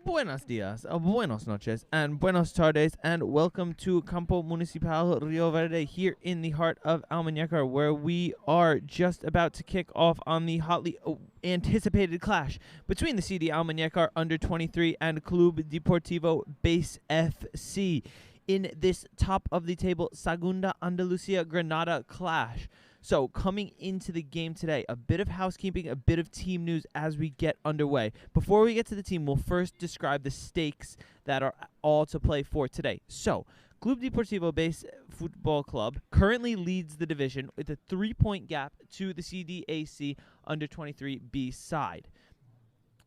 Buenos dias, buenos noches, and buenos tardes, and welcome to Campo Municipal Rio Verde here in the heart of Almuñecar, where we are just about to kick off on the hotly anticipated clash between the CD Almuñecar under-23 and Club Deportivo Base FC in this top-of-the-table Segunda Andalucia Granada clash. So, coming into the game today, a bit of housekeeping, a bit of team news as we get underway. Before we get to the team, we'll first describe the stakes that are all to play for today. So, Club Deportivo Base Football Club currently leads the division with a 3-point gap to the CDAC under-23B side.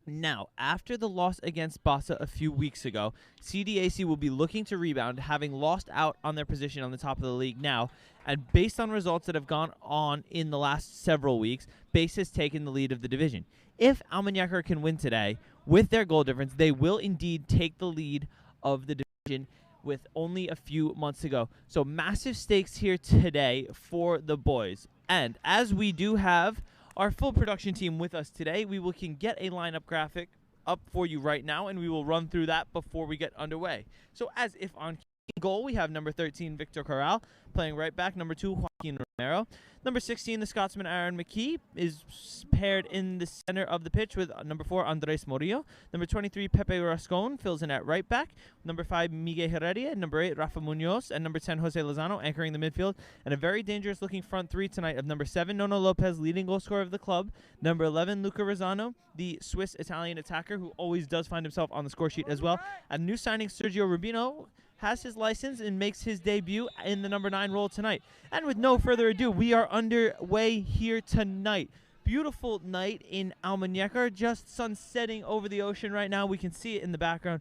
Now, after the loss against Barca a few weeks ago, CDAC will be looking to rebound, having lost out on their position on the top of the league now. And based on results that have gone on in the last several weeks, Base has taken the lead of the division. If Almuñecar can win today, with their goal difference, they will indeed take the lead of the division with only a few months to go. So massive stakes here today for the boys. And as we do have our full production team with us today, we can get a lineup graphic up for you right now, and we will run through that before we get underway. So as if on goal, we have number 13, Victor Corral, playing right back. Number 2, Joaquin Romero. Number 16, the Scotsman Aaron McKee, is paired in the center of the pitch with number 4, Andres Morillo. Number 23, Pepe Rascon, fills in at right back. Number 5, Miguel Heredia. Number 8, Rafa Munoz. And number 10, Jose Lozano, anchoring the midfield. And a very dangerous-looking front three tonight of number 7, Nono Lopez, leading goal scorer of the club. Number 11, Luca Rosano, the Swiss-Italian attacker, who always does find himself on the score sheet as well. And new signing, Sergio Rubino, has his license and makes his debut in the number 9 role tonight. And with no further ado, we are underway here tonight. Beautiful night in Almuñecar, just sun setting over the ocean right now. We can see it in the background.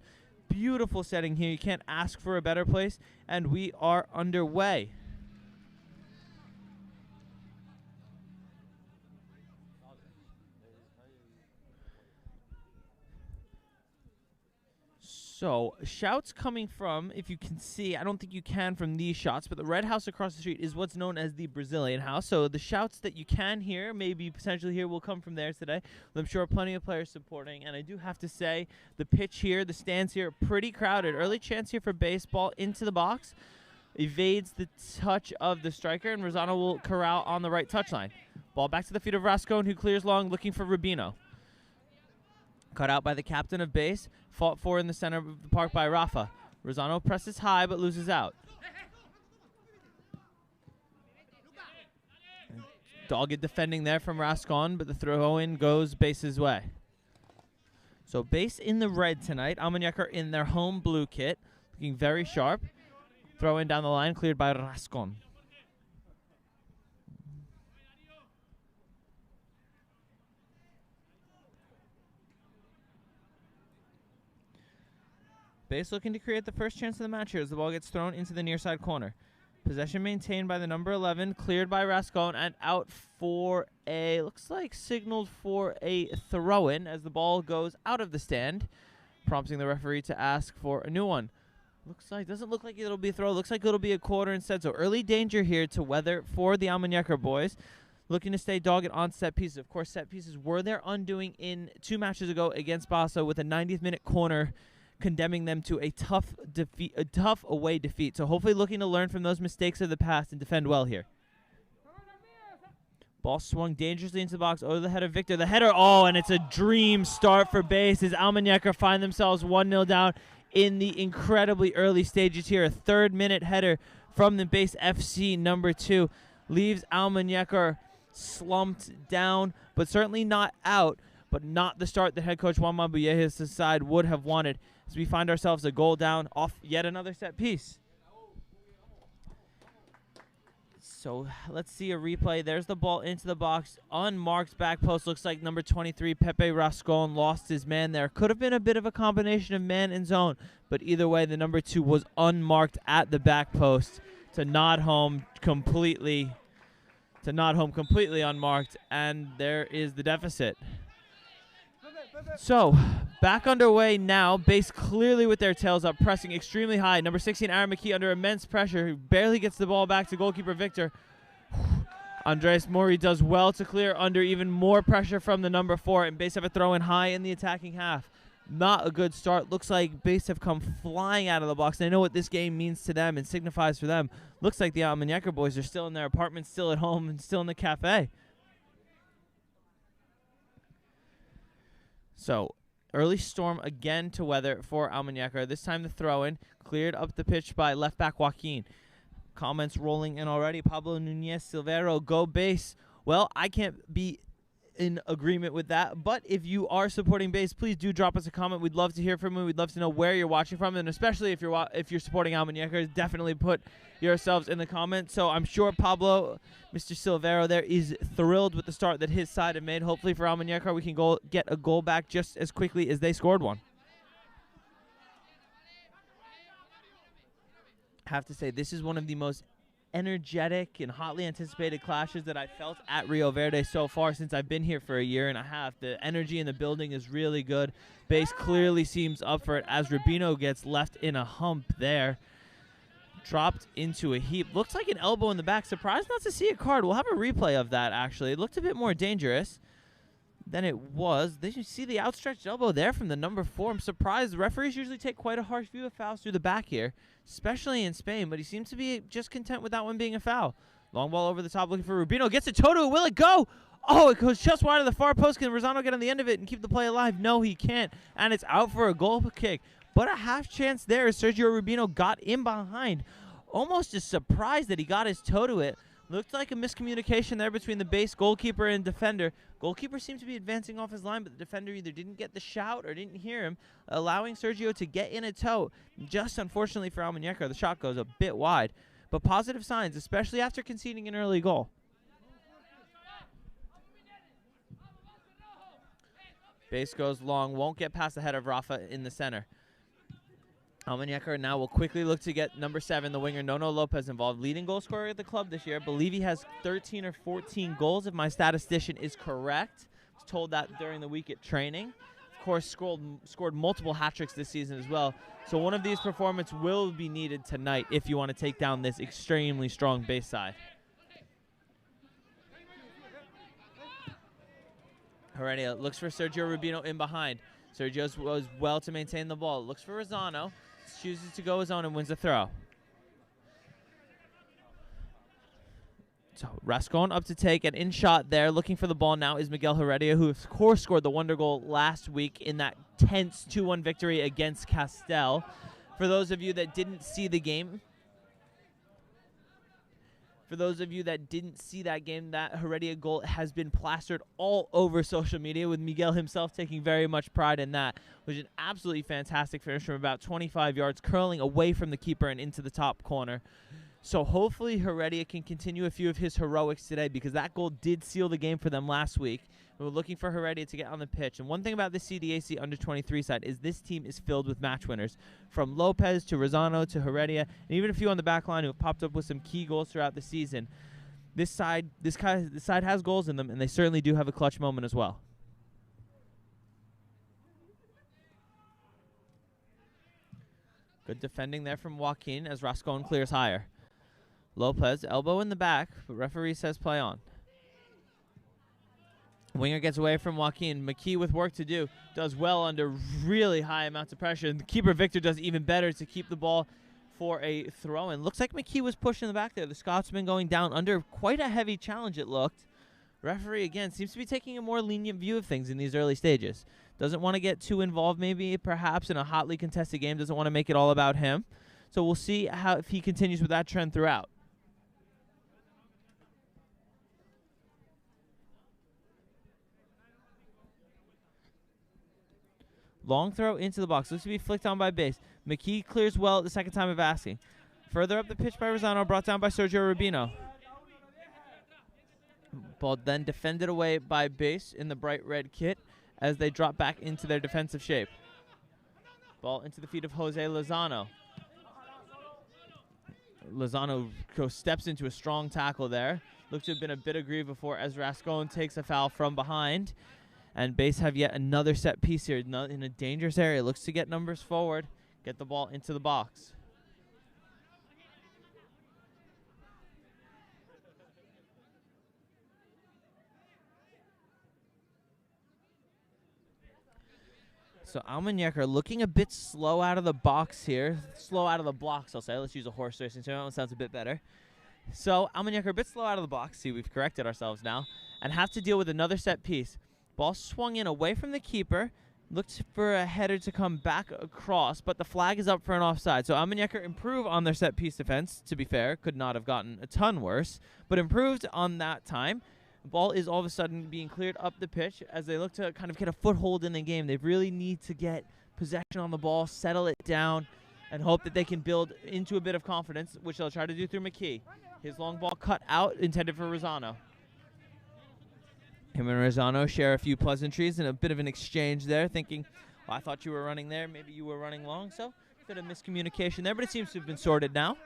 Beautiful setting here. You can't ask for a better place. And we are underway. So, shouts coming from, if you can see, I don't think you can from these shots, but the red house across the street is what's known as the Brazilian house. So the shouts that you can hear, maybe potentially hear, will come from there today. I'm sure plenty of players supporting. And I do have to say, the pitch here, the stands here, pretty crowded. Early chance here for baseball into the box. Evades the touch of the striker, and Rosano will corral on the right touchline. Ball back to the feet of Rascon, who clears long, looking for Rubino. Cut out by the captain of Base. Fought for in the center of the park by Rafa. Rosano presses high but loses out. Dogged defending there from Rascon, but the throw-in goes Base's way. So Base in the red tonight. Almuñecar in their home blue kit. Looking very sharp. Throw-in down the line, cleared by Rascon. Base looking to create the first chance of the match here as the ball gets thrown into the near side corner. Possession maintained by the number 11, cleared by Rascon, and out for a, looks like signaled for a throw-in as the ball goes out of the stand, prompting the referee to ask for a new one. Doesn't look like it'll be a throw. Looks like it'll be a quarter instead. So early danger here to weather for the Almuñecar boys. Looking to stay dogged on set pieces. Of course, set pieces were their undoing in 2 matches ago against Barca with a 90th minute corner, condemning them to a tough away defeat. So hopefully looking to learn from those mistakes of the past and defend well here. Ball swung dangerously into the box over the head of Victor. The header, and it's a dream start for Base as Almuñecar find themselves 1-0 down in the incredibly early stages here. A 3rd-minute header from the Base FC number 2 leaves Almuñecar slumped down, but certainly not out, but not the start that head coach Juan Mabulleja's side would have wanted, as we find ourselves a goal down off yet another set piece. So let's see a replay. There's the ball into the box. Unmarked back post. Looks like number 23, Pepe Rascon, lost his man there. Could have been a bit of a combination of man and zone, but either way, the number 2 was unmarked at the back post to nod home completely unmarked, and there is the deficit. So, back underway now. Base clearly with their tails up, pressing extremely high. Number 16, Aaron McKee, under immense pressure, who barely gets the ball back to goalkeeper Victor. Andres Mori does well to clear under even more pressure from the number 4, and Base have a throw in high in the attacking half. Not a good start. Looks like base have come flying out of the box. They know what this game means to them and signifies for them. Looks like the Almuñecar boys are still in their apartment, still at home, and still in the cafe. So, early storm again to weather for Almuñecar. This time the throw-in cleared up the pitch by left back Joaquin. Comments rolling in already. Pablo Nunez Silvero, go base. Well, I can't be in agreement with that, but if you are supporting base, please do drop us a comment. We'd love to hear from you. We'd love to know where you're watching from, and especially if you're supporting Almuñecar, definitely put yourselves in the comments. So I'm sure Pablo, Mr. Silvero there, is thrilled with the start that his side have made. Hopefully for Almuñecar, we can get a goal back just as quickly as they scored one. I have to say, this is one of the most energetic and hotly anticipated clashes that I felt at Rio Verde so far since I've been here for a year and a half. The energy in the building is really good. Base clearly seems up for it as Rubino gets left in a hump there. Dropped into a heap. Looks like an elbow in the back. Surprised not to see a card. We'll have a replay of that, actually. It looked a bit more dangerous than it was. Did you see the outstretched elbow there from the number 4? I'm surprised. Referees usually take quite a harsh view of fouls through the back here, especially in Spain, but he seems to be just content with that one being a foul. Long ball over the top looking for Rubino. Gets it toe to it. Will it go? Oh, it goes just wide of the far post. Can Rosano get on the end of it and keep the play alive? No, he can't, and it's out for a goal kick. But a half chance there as Sergio Rubino got in behind. Almost just surprised that he got his toe to it. Looked like a miscommunication there between the base goalkeeper and defender. Goalkeeper seemed to be advancing off his line, but the defender either didn't get the shout or didn't hear him, allowing Sergio to get in a toe. Just unfortunately for Almuñecar, the shot goes a bit wide. But positive signs, especially after conceding an early goal. Base goes long, won't get past the head of Rafa in the center. Almuñecar now will quickly look to get number 7, the winger, Nono Lopez, involved. Leading goal scorer at the club this year. I believe he has 13 or 14 goals, if my statistician is correct. I was told that during the week at training. Of course, scored multiple hat-tricks this season as well. So one of these performances will be needed tonight if you want to take down this extremely strong base side. Heredia looks for Sergio Rubino in behind. Sergio was well to maintain the ball. Looks for Rosano. Chooses to go his own and wins the throw. So Rascon up to take an in shot there. Looking for the ball now is Miguel Heredia, who of course scored the wonder goal last week in that tense 2-1 victory against Castel. For those of you that didn't see the game, that Heredia goal has been plastered all over social media, with Miguel himself taking very much pride in that. It was an absolutely fantastic finish from about 25 yards, curling away from the keeper and into the top corner. So hopefully Heredia can continue a few of his heroics today, because that goal did seal the game for them last week. We're looking for Heredia to get on the pitch. And one thing about the CDAC under-23 side is this team is filled with match winners. From Lopez to Rosano to Heredia, and even a few on the back line who have popped up with some key goals throughout the season. This side has goals in them, and they certainly do have a clutch moment as well. Good defending there from Joaquin as Rascon clears higher. Lopez, elbow in the back, but referee says play on. Winger gets away from Joaquin. McKee with work to do. Does well under really high amounts of pressure. And the keeper, Victor, does even better to keep the ball for a throw-in. Looks like McKee was pushing the back there. The Scotsman going down under quite a heavy challenge, it looked. Referee, again, seems to be taking a more lenient view of things in these early stages. Doesn't want to get too involved, maybe, perhaps, in a hotly contested game. Doesn't want to make it all about him. So we'll see if he continues with that trend throughout. Long throw into the box. Looks to be flicked on by base. McKee clears well at the second time of asking. Further up the pitch by Rosano, brought down by Sergio Rubino. Ball then defended away by base in the bright red kit as they drop back into their defensive shape. Ball into the feet of Jose Lozano. Lozano steps into a strong tackle there. Looks to have been a bit aggrieved before as Rascon takes a foul from behind. And base have yet another set piece here in a dangerous area. Looks to get numbers forward, get the ball into the box. So Almuñecar looking a bit slow out of the box here. Slow out of the blocks, I'll say. Let's use a horse racing term. That one sounds a bit better. So Almuñecar a bit slow out of the box. See, we've corrected ourselves now. And have to deal with another set piece. Ball swung in away from the keeper. Looked for a header to come back across, but the flag is up for an offside. So Almuñecar improve on their set piece defense, to be fair. Could not have gotten a ton worse, but improved on that time. The ball is all of a sudden being cleared up the pitch as they look to kind of get a foothold in the game. They really need to get possession on the ball, settle it down, and hope that they can build into a bit of confidence, which they'll try to do through McKee. His long ball cut out, intended for Rosano. Him and Rosano share a few pleasantries and a bit of an exchange there, thinking, well, I thought you were running there, maybe you were running long, so a bit of miscommunication there, but it seems to have been sorted now.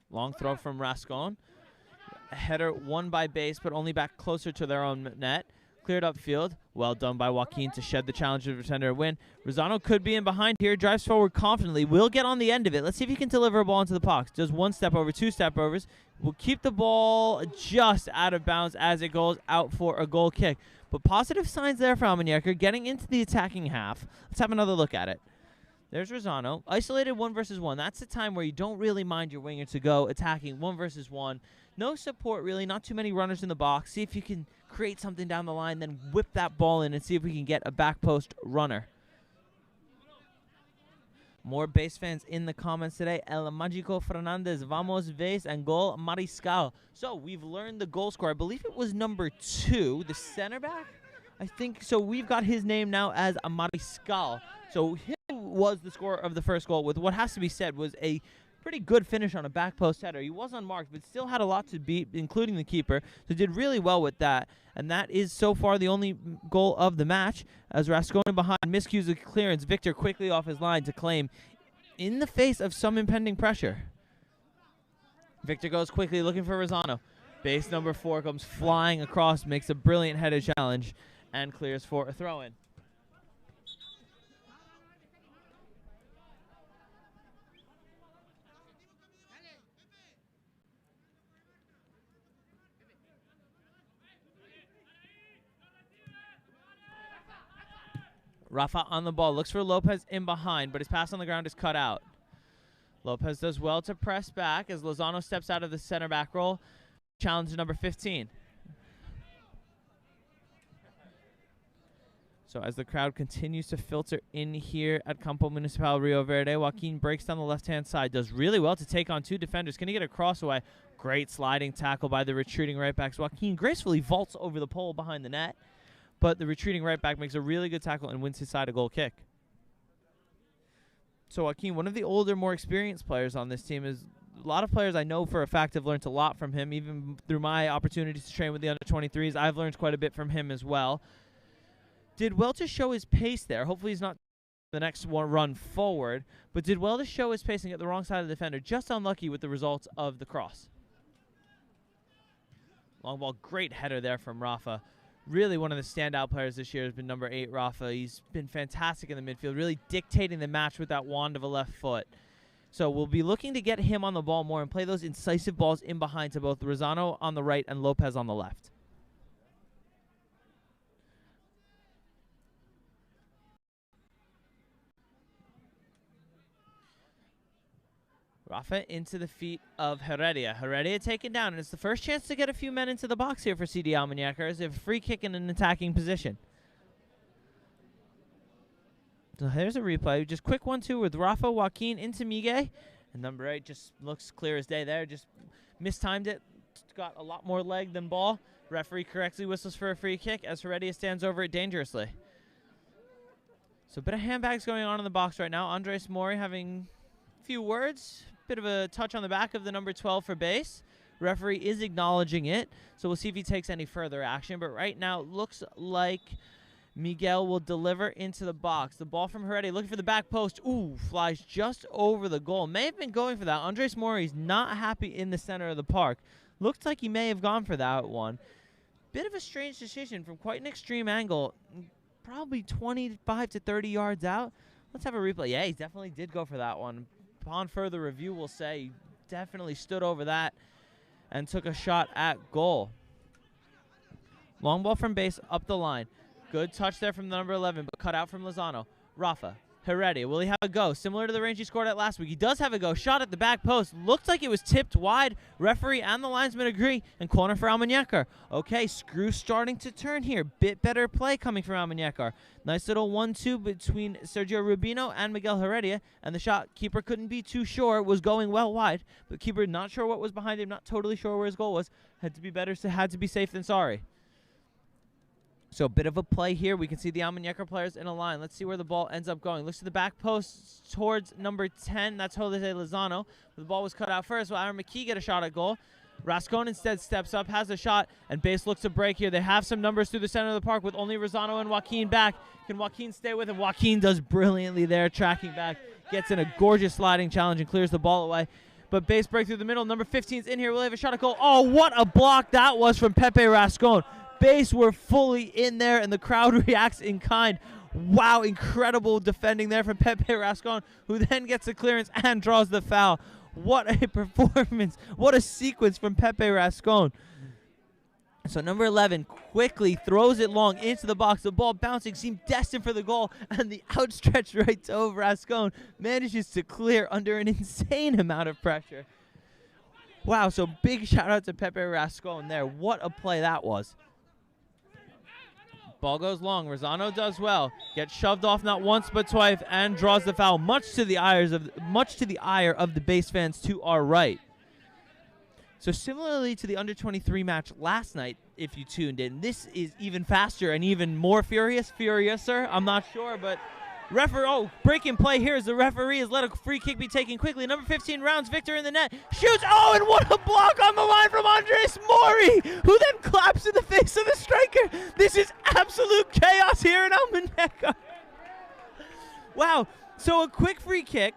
Long throw from Rascon. A header won by base, but only back closer to their own net. Cleared upfield. Well done by Joaquin to shed the challenge of the defender a win. Rosano could be in behind here. Drives forward confidently. Will get on the end of it. Let's see if he can deliver a ball into the box. Does one step over, two step overs. Will keep the ball just out of bounds as it goes out for a goal kick. But positive signs there for Almuñecar getting into the attacking half. Let's have another look at it. There's Rosano. Isolated 1 versus 1. That's the time where you don't really mind your winger to go attacking 1 versus 1. No support, really. Not too many runners in the box. See if you can create something down the line, then whip that ball in and see if we can get a back post runner. More base fans in the comments today. El Mágico Fernandez, Vamos Base, and Gol Mariscal. So we've learned the goal scorer. I believe it was number 2, the center back. I think so. We've got his name now as a Mariscal. So he was the scorer of the first goal with what has to be said was a pretty good finish on a back post header. He was unmarked, but still had a lot to beat, including the keeper. So did really well with that. And that is so far the only goal of the match. As Rasconi behind miscues the clearance, Victor quickly off his line to claim in the face of some impending pressure. Victor goes quickly looking for Rosano. Base number 4 comes flying across, makes a brilliant headed challenge, and clears for a throw-in. Rafa on the ball, looks for Lopez in behind, but his pass on the ground is cut out. Lopez does well to press back as Lozano steps out of the center back role. Challenge number 15. So as the crowd continues to filter in here at Campo Municipal Rio Verde, Joaquin breaks down the left-hand side, does really well to take on 2 defenders. Can he get a cross away? Great sliding tackle by the retreating right backs. Joaquin gracefully vaults over the pole behind the net, but the retreating right back makes a really good tackle and wins his side a goal kick. So Joaquin, one of the older, more experienced players on this team, is a lot of players I know for a fact have learned a lot from him. Even through my opportunities to train with the under-23s, I've learned quite a bit from him as well. Did well to show his pace there. Hopefully he's not the next one run forward, but did well to show his pace and get the wrong side of the defender. Just unlucky with the results of the cross. Long ball, great header there from Rafa. Really one of the standout players this year has been number 8, Rafa. He's been fantastic in the midfield, really dictating the match with that wand of a left foot. So we'll be looking to get him on the ball more and play those incisive balls in behind to both Rosano on the right and Lopez on the left. Rafa into the feet of Heredia. Heredia taken down, and it's the first chance to get a few men into the box here for CD Almuñecar as they have a free kick in an attacking position. So here's a replay. Just quick 1-2 with Rafa, Joaquin into Miguel. And number 8 just looks clear as day there. Just mistimed it. Got a lot more leg than ball. Referee correctly whistles for a free kick as Heredia stands over it dangerously. So a bit of handbags going on in the box right now. Andres Mori having a few words. Bit of a touch on the back of the number 12 for base. Referee is acknowledging it, so we'll see if he takes any further action. But right now, it looks like Miguel will deliver into the box. The ball from Heredia looking for the back post. Ooh, flies just over the goal. May have been going for that. Andres Mori's not happy in the center of the park. Looks like he may have gone for that one. Bit of a strange decision from quite an extreme angle. Probably 25 to 30 yards out. Let's have a replay. Yeah, he definitely did go for that one. Upon further review, we'll say he definitely stood over that. and took a shot at goal. Long ball from base up the line. Good touch there from the number 11, but cut out from Lozano. Rafa. Heredia, will he have a go? Similar to the range he scored at last week. He does have a go. Shot at the back post. Looked like it was tipped wide. Referee and the linesman agree. And corner for Almuñecar. Okay, screws starting to turn here. Bit better play coming from Almuñecar. Nice little 1-2 between Sergio Rubino and Miguel Heredia. And the shot, keeper couldn't be too sure. Was going well wide. But keeper not sure what was behind him. Not totally sure where his goal was. Had to be better, so had to be safe than sorry. So a bit of a play here. We can see the Almuñecar players in a line. Let's see where the ball ends up going. Looks to the back post towards number 10. That's Jose Lozano. The ball was cut out first. Will Aaron McKee get a shot at goal? Rascon instead steps up, has a shot, and base looks to break here. They have some numbers through the center of the park with only Rosano and Joaquin back. Can Joaquin stay with him? Joaquin does brilliantly there, tracking back. Gets in a gorgeous sliding challenge and clears the ball away. But base break through the middle. Number 15's in here. Will he have a shot at goal? Oh, what a block that was from Pepe Rascon. Base were fully in there, and the crowd reacts in kind. Wow, incredible defending there from Pepe Rascon, who then gets the clearance and draws the foul. What a performance. What a sequence from Pepe Rascon. So number 11 quickly throws it long into the box. The ball bouncing, seemed destined for the goal, and the outstretched right toe of Rascon manages to clear under an insane amount of pressure. Wow, so big shout out to Pepe Rascon there. What a play that was. Ball goes long. Rosano does well. Gets shoved off not once but twice and draws the foul, much to the ire of the base fans to our right. So similarly to the under-23 match last night, if you tuned in, this is even faster and even more furiouser. I'm not sure, but breaking play here as the referee has let a free kick be taken quickly. Number 15 rounds Victor in the net. Shoots. Oh, and what a block on the line from Andres Mori, who then claps in the face of the striker. This is absolute chaos here in Almuñecar. Wow. So a quick free kick.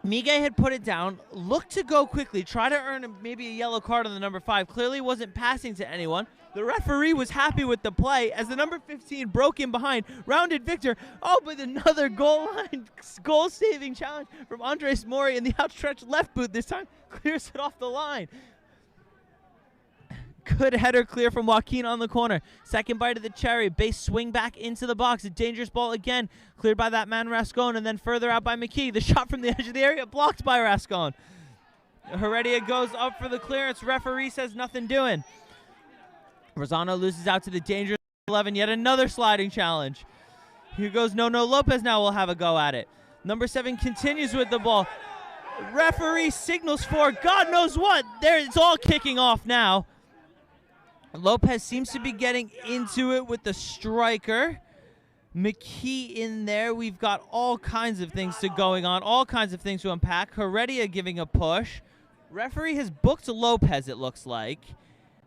Miguel had put it down, looked to go quickly, try to earn maybe a yellow card on the number 5. Clearly wasn't passing to anyone. The referee was happy with the play as the number 15 broke in behind, rounded Victor. Oh, but another goal-saving challenge from Andres Mori, and the outstretched left boot this time clears it off the line. Good header clear from Joaquin on the corner. Second bite of the cherry. Base swing back into the box. A dangerous ball again. Cleared by that man Rascon, and then further out by McKee. The shot from the edge of the area blocked by Rascon. Heredia goes up for the clearance. Referee says nothing doing. Rosano loses out to the dangerous 11. Yet another sliding challenge. Here goes Nono Lopez now will have a go at it. Number 7 continues with the ball. Referee signals for God knows what. There, it's all kicking off now. Lopez seems to be getting into it with the striker. McKee in there. We've got all kinds of things going on, all kinds of things to unpack. Heredia giving a push. Referee has booked Lopez, it looks like.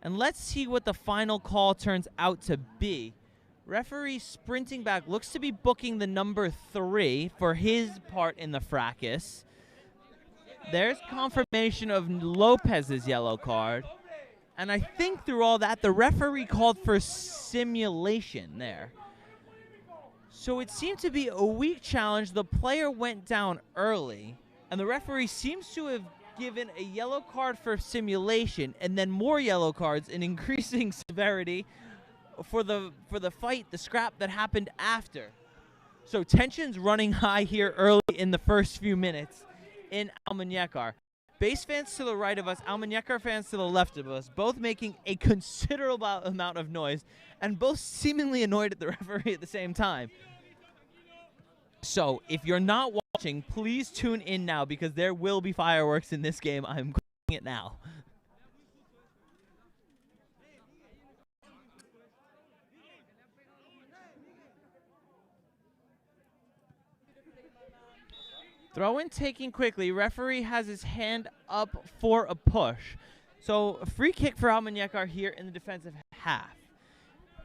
And let's see what the final call turns out to be. Referee sprinting back, looks to be booking the number 3 for his part in the fracas. There's confirmation of Lopez's yellow card. And I think through all that, the referee called for simulation there. So it seemed to be a weak challenge. The player went down early, and the referee seems to have given a yellow card for simulation and then more yellow cards in increasing severity for the fight, the scrap that happened after. So tension's running high here early in the first few minutes in Almuñecar. Base fans to the right of us, Almuñecar fans to the left of us, both making a considerable amount of noise and both seemingly annoyed at the referee at the same time. So if you're not watching, please tune in now because there will be fireworks in this game. I'm calling it now. Throw in taking quickly. Referee has his hand up for a push. So a free kick for Almuñecar here in the defensive half.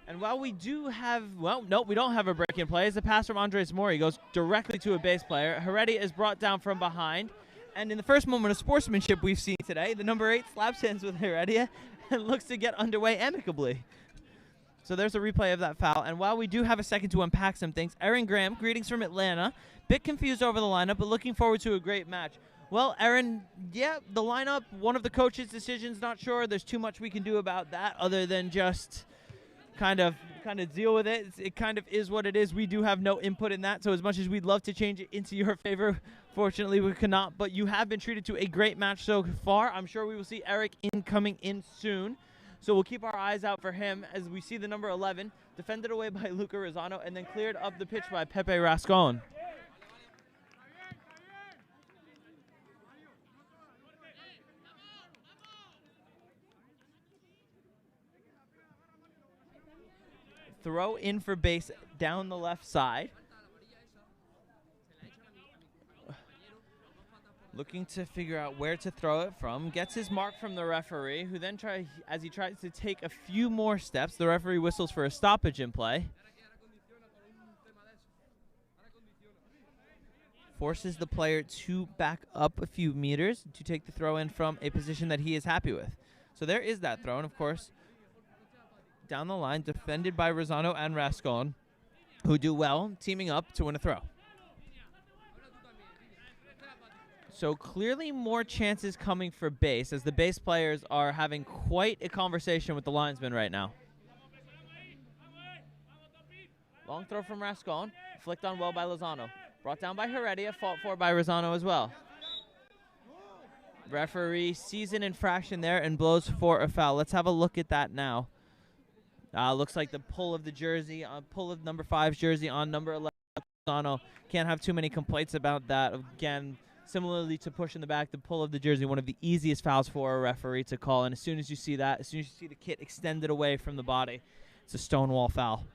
And while we do have, well, no, we don't have a break in play. It's a pass from Andres Mori. Goes directly to a base player. Heredia is brought down from behind. And in the first moment of sportsmanship we've seen today, the number 8 slaps hands with Heredia and looks to get underway amicably. So there's a replay of that foul. And while we do have a second to unpack some things, Aaron Graham, greetings from Atlanta. Bit confused over the lineup, but looking forward to a great match. Well, Aaron, yeah, the lineup, one of the coach's decisions, not sure. There's too much we can do about that other than just kind of deal with it. It kind of is what it is. We do have no input in that, so as much as we'd love to change it into your favor, fortunately we cannot. But you have been treated to a great match so far. I'm sure we will see Eric coming in soon. So we'll keep our eyes out for him as we see the number 11, defended away by Luca Rosano and then cleared up the pitch by Pepe Rascon. Throw in for base down the left side. Looking to figure out where to throw it from. Gets his mark from the referee, who then as he tries to take a few more steps, the referee whistles for a stoppage in play. Forces the player to back up a few meters to take the throw in from a position that he is happy with. So there is that throw, and of course, down the line, defended by Rosano and Rascon, who do well, teaming up to win a throw. So clearly more chances coming for base, as the base players are having quite a conversation with the linesman right now. Long throw from Rascon, flicked on well by Lozano. Brought down by Heredia, fought for by Rosano as well. Referee sees an infraction there and blows for a foul. Let's have a look at that now. Looks like the pull of the jersey, pull of number 5's jersey on number 11. Lozano. Can't have too many complaints about that. Again, similarly to push in the back, the pull of the jersey, one of the easiest fouls for a referee to call. And as soon as you see that, as soon as you see the kit extended away from the body, it's a stonewall foul.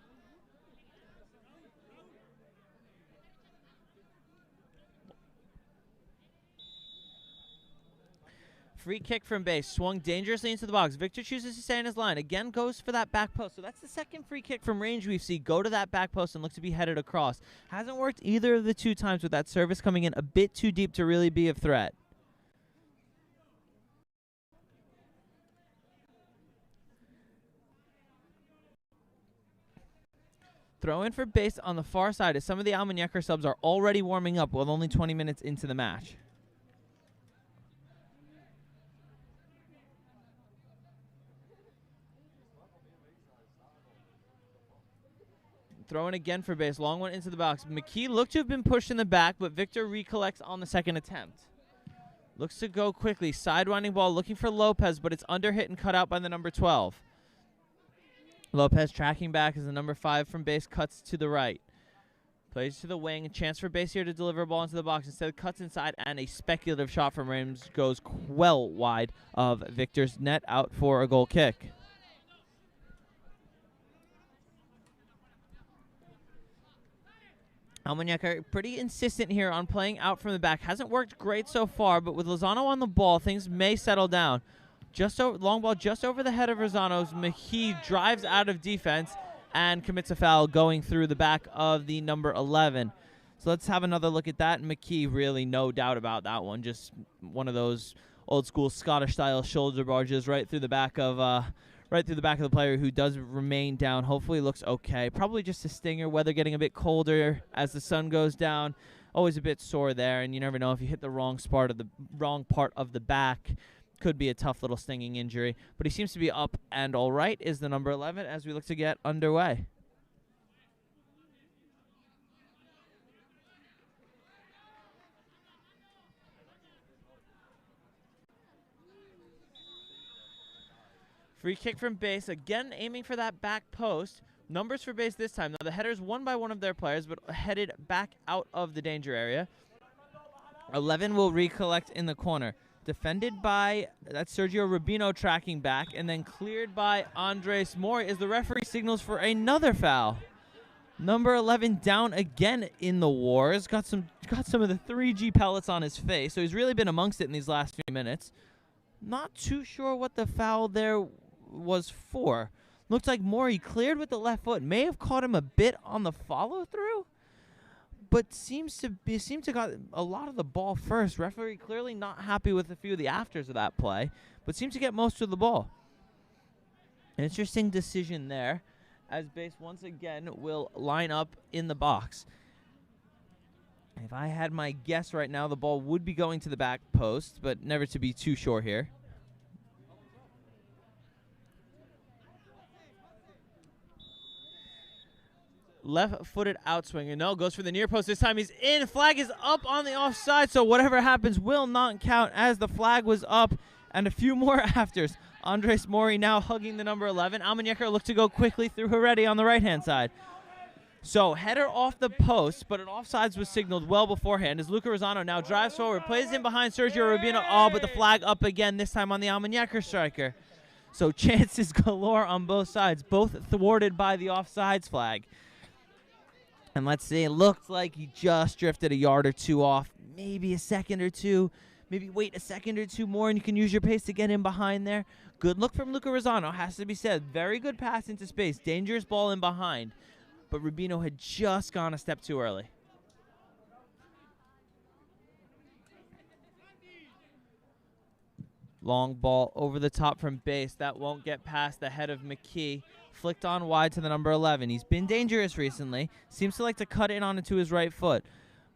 Free kick from base, swung dangerously into the box. Victor chooses to stay in his line. Again, goes for that back post. So that's the second free kick from range we've seen. Go to that back post and look to be headed across. Hasn't worked either of the two times with that service coming in a bit too deep to really be a threat. Throw in for base on the far side as some of the Almuñecar subs are already warming up with only 20 minutes into the match. Throwing again for base. Long one into the box. McKee looked to have been pushed in the back, but Victor recollects on the second attempt. Looks to go quickly. Sidewinding ball looking for Lopez, but it's under hit and cut out by the number 12. Lopez tracking back as the number 5 from base cuts to the right. Plays to the wing. Chance for base here to deliver a ball into the box. Instead, cuts inside, and a speculative shot from Rams goes well wide of Victor's net, out for a goal kick. Almuñecar pretty insistent here on playing out from the back. Hasn't worked great so far, but with Lozano on the ball, things may settle down. Long ball just over the head of Rosano's. McKee drives out of defense and commits a foul going through the back of the number 11. So let's have another look at that. McKee, really no doubt about that one. Just one of those old school Scottish style shoulder barges right through the back of the player, who does remain down. Hopefully looks okay. Probably just a stinger. Weather getting a bit colder as the sun goes down. Always a bit sore there, and you never know if you hit the wrong part of the back. Could be a tough little stinging injury. But he seems to be up and all right, is the number 11, as we look to get underway. Free kick from base, again aiming for that back post. Numbers for base this time. Now the header's won by one of their players, but headed back out of the danger area. 11 will recollect in the corner. Defended by, that's Sergio Rubino tracking back, and then cleared by Andres Mori as the referee signals for another foul. Number 11 down again in the wars. Got some of the 3G pellets on his face, so he's really been amongst it in these last few minutes. Not too sure what the foul there was for. Looked like Mori cleared with the left foot. May have caught him a bit on the follow-through, but seems to got a lot of the ball first. Referee clearly not happy with a few of the afters of that play, but seems to get most of the ball. An interesting decision there, as base once again will line up in the box. If I had my guess right now, the ball would be going to the back post, but never to be too sure here. Left-footed outswinger. No, goes for the near post. This time he's in. Flag is up on the offside, so whatever happens will not count as the flag was up. And a few more afters. Andres Mori now hugging the number 11. Almuñecar looked to go quickly through Heredia on the right-hand side. So header off the post, but an offsides was signaled well beforehand as Luca Rosano now drives forward, plays in behind Sergio Rubino. Oh, but the flag up again, this time on the Almuñecar striker. So chances galore on both sides, both thwarted by the offsides flag. And let's see, it looks like he just drifted a yard or two off, maybe a second or two. Maybe wait a second or two more and you can use your pace to get in behind there. Good look from Luca Rosano, has to be said. Very good pass into space. Dangerous ball in behind. But Rubino had just gone a step too early. Long ball over the top from base. That won't get past the head of McKee. Flicked on wide to the number 11. He's been dangerous recently. Seems to like to cut in onto his right foot.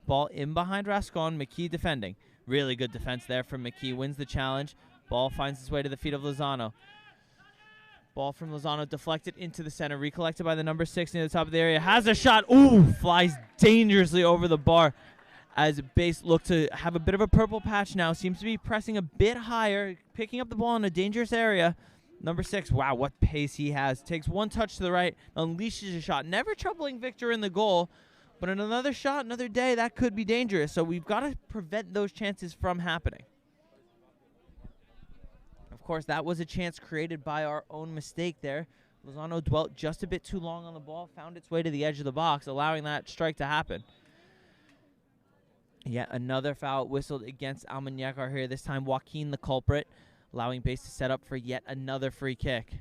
Ball in behind Rascon. McKee defending. Really good defense there from McKee. Wins the challenge. Ball finds its way to the feet of Lozano. Ball from Lozano deflected into the center. Recollected by the number 6 near the top of the area. Has a shot. Ooh, flies dangerously over the bar as base looked to have a bit of a purple patch now. Seems to be pressing a bit higher. Picking up the ball in a dangerous area. Number 6, wow, what pace he has. Takes one touch to the right. Unleashes a shot. Never troubling Victor in the goal. But in another shot, another day, that could be dangerous. So we've got to prevent those chances from happening. Of course, that was a chance created by our own mistake there. Lozano dwelt just a bit too long on the ball, found its way to the edge of the box, allowing that strike to happen. Yet another foul whistled against Almuñecar here. This time, Joaquin the culprit, allowing base to set up for yet another free kick.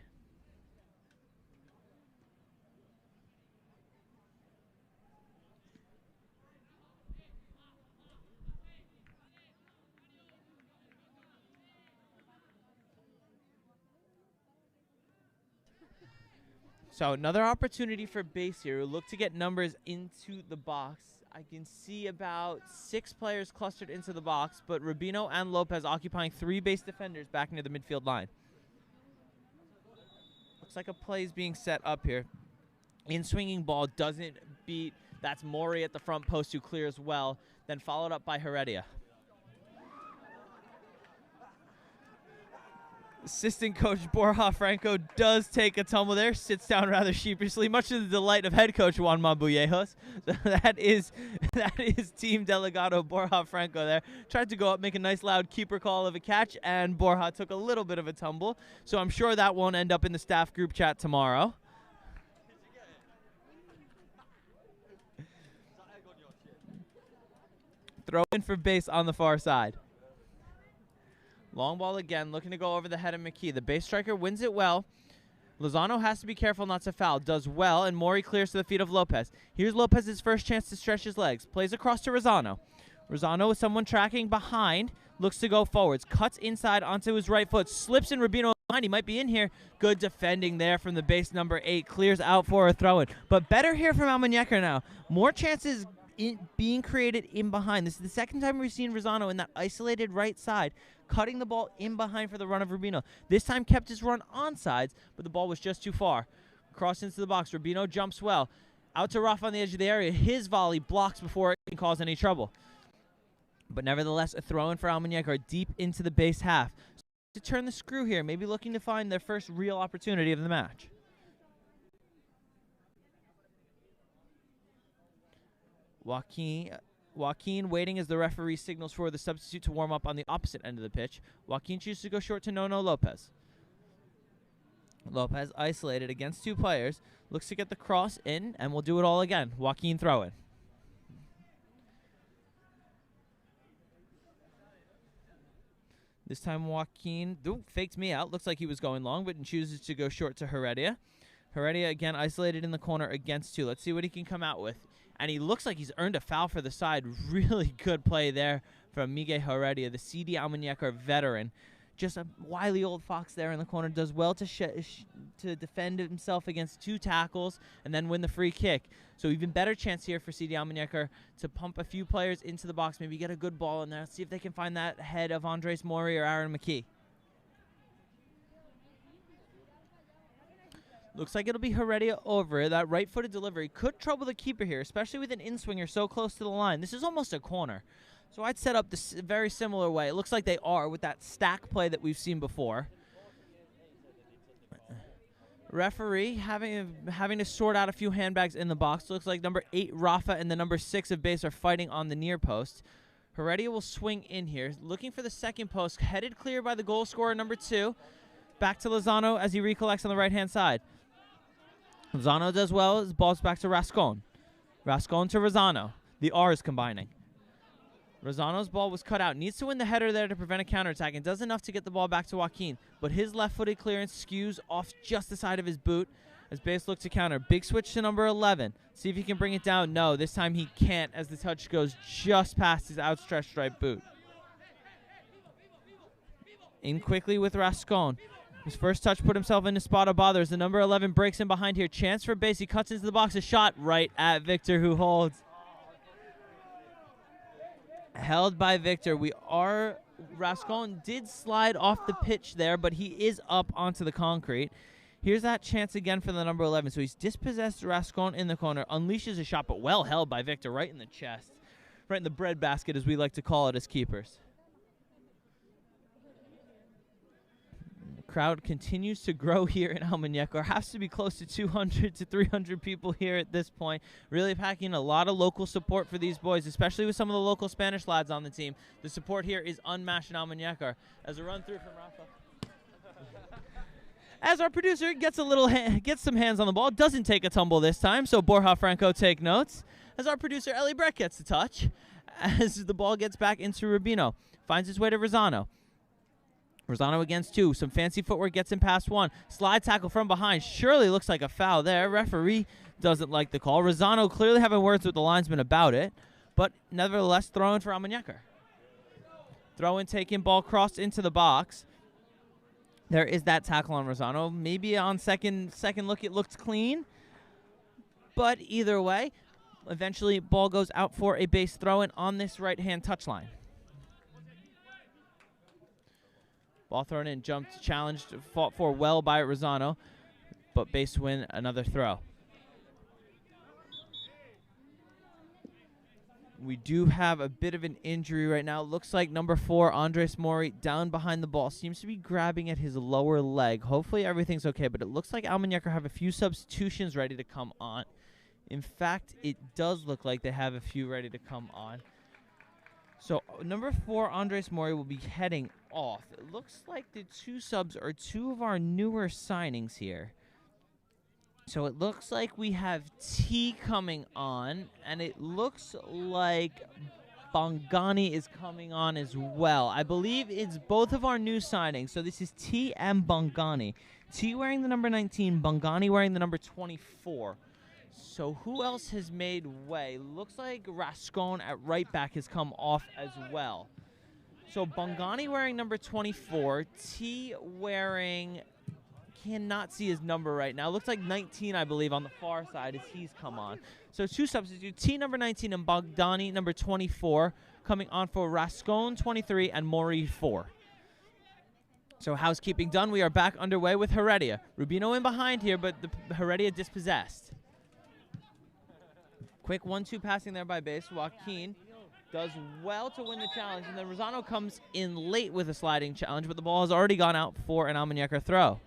So another opportunity for base here. We'll look to get numbers into the box. I can see about 6 players clustered into the box, but Rubino and Lopez occupying 3 base defenders back near the midfield line. Looks like a play is being set up here. In-swinging ball doesn't beat. That's Mori at the front post who clears well, then followed up by Heredia. Assistant coach Borja Franco does take a tumble there, sits down rather sheepishly, much to the delight of head coach Juan Mabulejos. So that is team delegado Borja Franco there. Tried to go up, make a nice loud keeper call of a catch, and Borja took a little bit of a tumble. So I'm sure that won't end up in the staff group chat tomorrow. Throw in for base on the far side. Long ball again, looking to go over the head of McKee. The base striker wins it well. Lozano has to be careful not to foul. Does well, and Mori clears to the feet of Lopez. Here's Lopez's first chance to stretch his legs. Plays across to Rosano. Rosano with someone tracking behind. Looks to go forwards. Cuts inside onto his right foot. Slips in Rubino behind. He might be in here. Good defending there from the base number 8. Clears out for a throw-in. But better here from Almuñecar now. More chances being created in behind. This is the second time we've seen Rosano in that isolated right side, cutting the ball in behind for the run of Rubino. This time kept his run on sides, but the ball was just too far. Cross into the box. Rubino jumps well. Out to Ruff on the edge of the area. His volley blocks before it can cause any trouble. But nevertheless, a throw-in for Almuñecar deep into the base half. So to turn the screw here, maybe looking to find their first real opportunity of the match. Joaquin waiting as the referee signals for the substitute to warm up on the opposite end of the pitch. Joaquin chooses to go short to Nono Lopez. Lopez isolated against 2 players. Looks to get the cross in, and we'll do it all again. Joaquin throw in. This time Joaquin faked me out. Looks like he was going long, but chooses to go short to Heredia. Heredia again isolated in the corner against 2. Let's see what he can come out with. And he looks like he's earned a foul for the side. Really good play there from Miguel Heredia, the CD Almuñecar veteran. Just a wily old fox there in the corner. Does well to defend himself against 2 tackles and then win the free kick. So even better chance here for CD Almuñecar to pump a few players into the box. Maybe get a good ball in there. See if they can find that head of Andres Mori or Aaron McKee. Looks like it'll be Heredia over it. That right-footed delivery could trouble the keeper here, especially with an in-swinger so close to the line. This is almost a corner. So I'd set up this very similar way. It looks like they are with that stack play that we've seen before. Referee having to sort out a few handbags in the box. Looks like number 8, Rafa, and the number 6 of base are fighting on the near post. Heredia will swing in here, looking for the second post, headed clear by the goal scorer, number 2. Back to Lozano as he recollects on the right-hand side. Lozano does well. His ball's back to Rascon. Rascon to Rosano. The R is combining. Rosano's ball was cut out. Needs to win the header there to prevent a counterattack, and does enough to get the ball back to Joaquin. But his left-footed clearance skews off just the side of his boot as base looks to counter. Big switch to number 11. See if he can bring it down. No, this time he can't as the touch goes just past his outstretched right boot. In quickly with Rascon. His first touch put himself in a spot of bother as the number 11 breaks in behind here. Chance for base. He cuts into the box. A shot right at Victor, who holds. Held by Victor. Rascon did slide off the pitch there, but he is up onto the concrete. Here's that chance again for the number 11. So he's dispossessed Rascon in the corner. Unleashes a shot, but well held by Victor right in the chest. Right in the breadbasket, as we like to call it as keepers. Crowd continues to grow here in Almuñecar. Has to be close to 200 to 300 people here at this point. Really packing a lot of local support for these boys, especially with some of the local Spanish lads on the team. The support here is unmatched in Almuñecar. As a run through from Rafa. As our producer gets some hands on the ball, doesn't take a tumble this time, so Borja Franco take notes. As our producer Ellie Brett gets a touch, as the ball gets back into Rubino, finds his way to Rosano. Rosano against 2. Some fancy footwork gets him past 1. Slide tackle from behind. Surely looks like a foul there. Referee doesn't like the call. Rosano clearly having words with the linesman about it, but nevertheless throw in for Almuñecar. Throw in, taken, ball crossed into the box. There is that tackle on Rosano. Maybe on second look it looked clean, but either way, eventually ball goes out for a base throw-in on this right-hand touchline. Ball thrown in, jumped, challenged, fought for well by Rosano, but base win, another throw. We do have a bit of an injury right now. Looks like number 4, Andres Mori, down behind the ball. Seems to be grabbing at his lower leg. Hopefully everything's okay, but it looks like Almuñecar have a few substitutions ready to come on. In fact, it does look like they have a few ready to come on. So number 4, Andres Mori, will be heading off. It looks like the 2 subs are 2 of our newer signings here. So it looks like we have T coming on, and it looks like Bongani is coming on as well. I believe it's both of our new signings. So this is T and Bongani. T wearing the number 19, Bongani wearing the number 24. So who else has made way? Looks like Rascon at right back has come off as well. So Bongani wearing number 24, T wearing, cannot see his number right now. Looks like 19, I believe, on the far side as he's come on. So 2 substitutes, T number 19 and Bongani number 24 coming on for Rascon 23 and Mori 4. So housekeeping done. We are back underway with Heredia. Rubino in behind here, but the Heredia dispossessed. Quick 1-2 passing there by base. Joaquin does well to win the challenge, and then Rosano comes in late with a sliding challenge, but the ball has already gone out for an Almuñecar throw.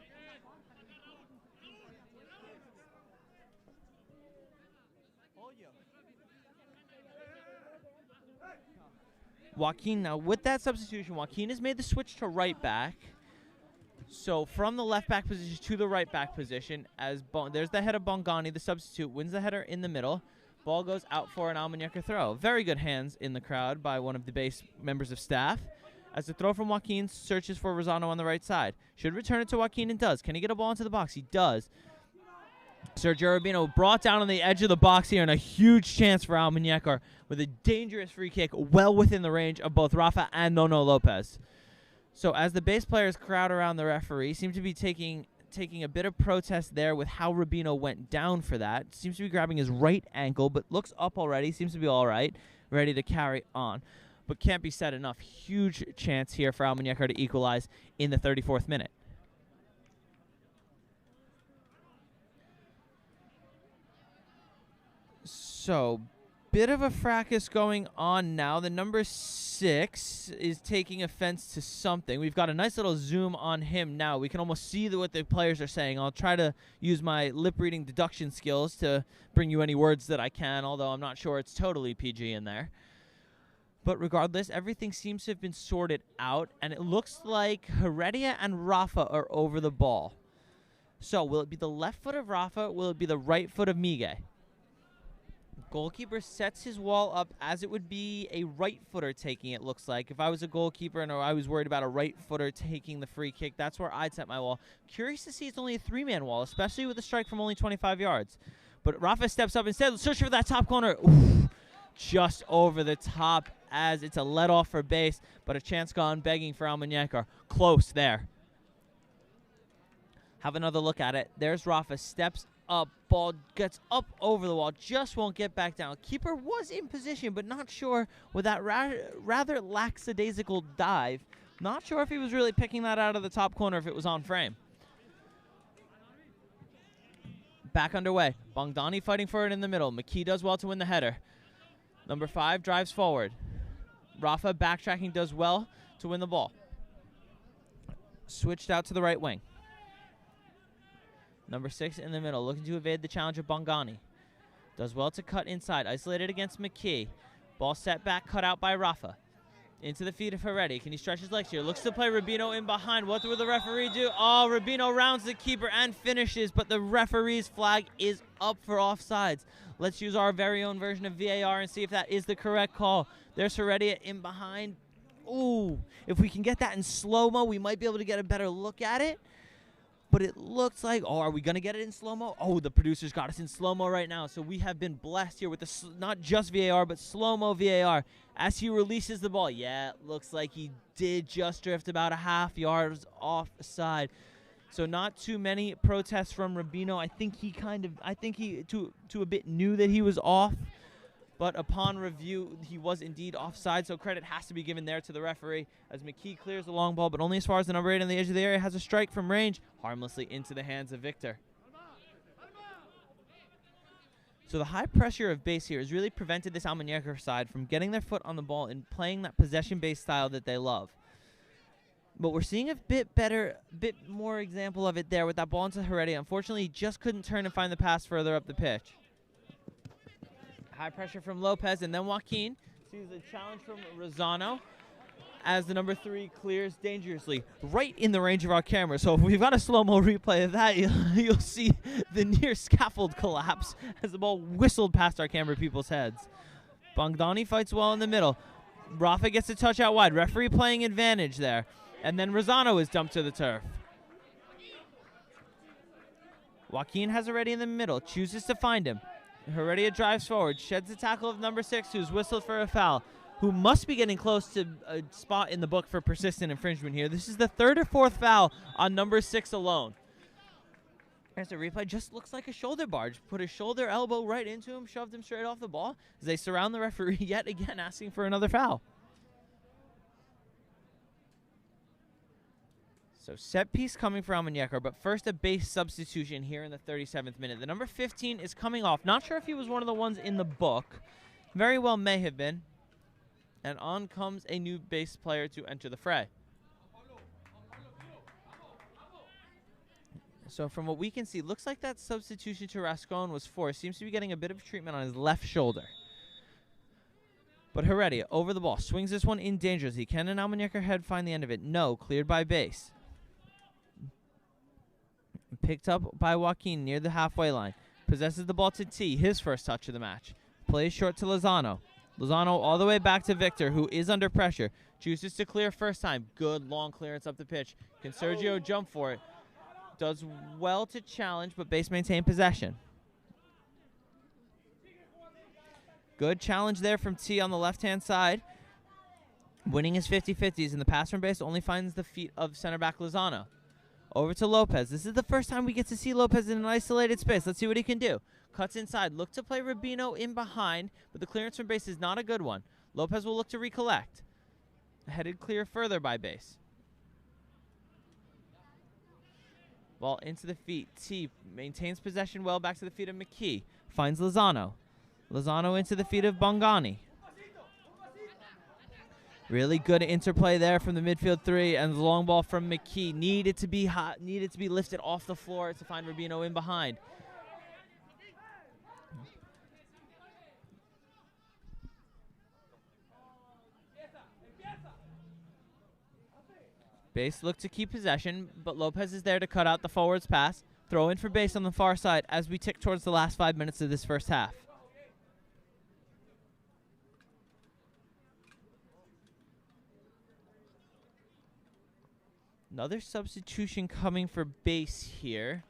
Joaquin, now with that substitution, Joaquin has made the switch to right back. So from the left back position to the right back position, as there's the head of Bongani, the substitute, wins the header in the middle. Ball goes out for an Almuñecar throw. Very good hands in the crowd by one of the base members of staff. As the throw from Joaquin searches for Rosano on the right side. Should return it to Joaquin and does. Can he get a ball into the box? He does. Sergio Rubino brought down on the edge of the box here, and a huge chance for Almuñecar with a dangerous free kick well within the range of both Rafa and Nono Lopez. So as the base players crowd around the referee, seem to be taking a bit of protest there with how Rubino went down for that. Seems to be grabbing his right ankle, but looks up already. Seems to be all right, ready to carry on. But can't be said enough. Huge chance here for Almuñecar to equalize in the 34th minute. So, bit of a fracas going on now. The number 6 is taking offense to something. We've got a nice little zoom on him now. We can almost see what the players are saying. I'll try to use my lip-reading deduction skills to bring you any words that I can, although I'm not sure it's totally PG in there. But regardless, everything seems to have been sorted out, and it looks like Heredia and Rafa are over the ball. So, will it be the left foot of Rafa? Will it be the right foot of Miguel? Goalkeeper sets his wall up as it would be a right footer taking it, looks like. If I was a goalkeeper and I was worried about a right footer taking the free kick, that's where I'd set my wall. Curious to see it's only a 3-man wall, especially with a strike from only 25 yards. But Rafa steps up instead, searching for that top corner. Oof, just over the top as it's a let off for base, but a chance gone begging for Almuñecar. Close there. Have another look at it. There's Rafa, steps up, ball gets up over the wall, just won't get back down. Keeper was in position, but not sure with that rather lackadaisical dive. Not sure if he was really picking that out of the top corner if it was on frame. Back underway. Bongdani fighting for it in the middle. McKee does well to win the header. Number 5 drives forward. Rafa backtracking does well to win the ball. Switched out to the right wing. Number 6 in the middle, looking to evade the challenge of Bongdani. Does well to cut inside, isolated against McKee. Ball set back, cut out by Rafa. Into the feet of Heredia. Can he stretch his legs here? Looks to play Rubino in behind. What will the referee do? Oh, Rubino rounds the keeper and finishes, but the referee's flag is up for offsides. Let's use our very own version of VAR and see if that is the correct call. There's Heredia in behind. Ooh, if we can get that in slow-mo, we might be able to get a better look at it. But it looks like, oh, are we going to get it in slow-mo? Oh, the producers got us in slow-mo right now. So we have been blessed here with the not just VAR, but slow-mo VAR. As he releases the ball, yeah, it looks like he did just drift about a half yards offside. So not too many protests from Rubino. I think he to a bit knew that he was off. But upon review, he was indeed offside, so credit has to be given there to the referee as McKee clears the long ball, but only as far as the number 8 on the edge of the area has a strike from range, harmlessly into the hands of Victor. So the high pressure of base here has really prevented this Almuñecar side from getting their foot on the ball and playing that possession-based style that they love. But we're seeing a bit more example of it there with that ball into Heredia. Unfortunately, he just couldn't turn and find the pass further up the pitch. High pressure from Lopez, and then Joaquin sees a challenge from Rosano as the number 3 clears dangerously right in the range of our camera. So if we've got a slow-mo replay of that, you'll see the near scaffold collapse as the ball whistled past our camera people's heads. Bongdani fights well in the middle. Rafa gets a touch out wide. Referee playing advantage there. And then Rosano is dumped to the turf. Joaquin has Heredia in the middle, chooses to find him. Heredia drives forward, sheds the tackle of number 6, who's whistled for a foul, who must be getting close to a spot in the book for persistent infringement here. This is the 3rd or 4th foul on number 6 alone. There's a replay, just looks like a shoulder barge. Put a shoulder elbow right into him, shoved him straight off the ball as they surround the referee yet again, asking for another foul. So set piece coming for Almuñecar, but first a base substitution here in the 37th minute. The number 15 is coming off. Not sure if he was one of the ones in the book. Very well may have been. And on comes a new base player to enter the fray. So from what we can see, looks like that substitution to Rascon was forced. Seems to be getting a bit of treatment on his left shoulder. But Heredia over the ball. Swings this one in dangerously. Can an Almuñecar head find the end of it? No. Cleared by base. Picked up by Joaquin near the halfway line. Possesses the ball to T, his first touch of the match. Plays short to Lozano. Lozano all the way back to Victor, who is under pressure. Chooses to clear first time. Good long clearance up the pitch. Can Sergio jump for it? Does well to challenge, but base maintain possession. Good challenge there from T on the left-hand side. Winning his 50-50s, and the pass from base only finds the feet of center back Lozano. Over to Lopez. This is the first time we get to see Lopez in an isolated space. Let's see what he can do. Cuts inside. Look to play Rubino in behind, but the clearance from base is not a good one. Lopez will look to recollect. Headed clear further by base. Ball into the feet. T maintains possession well back to the feet of McKee. Finds Lozano. Lozano into the feet of Bongani. Really good interplay there from the midfield three, and the long ball from McKee needed to be hot, needed to be lifted off the floor to find Rubino in behind. Base looked to keep possession, but Lopez is there to cut out the forwards pass. Throw in for base on the far side as we tick towards the last 5 minutes of this first half. Another substitution coming for base here.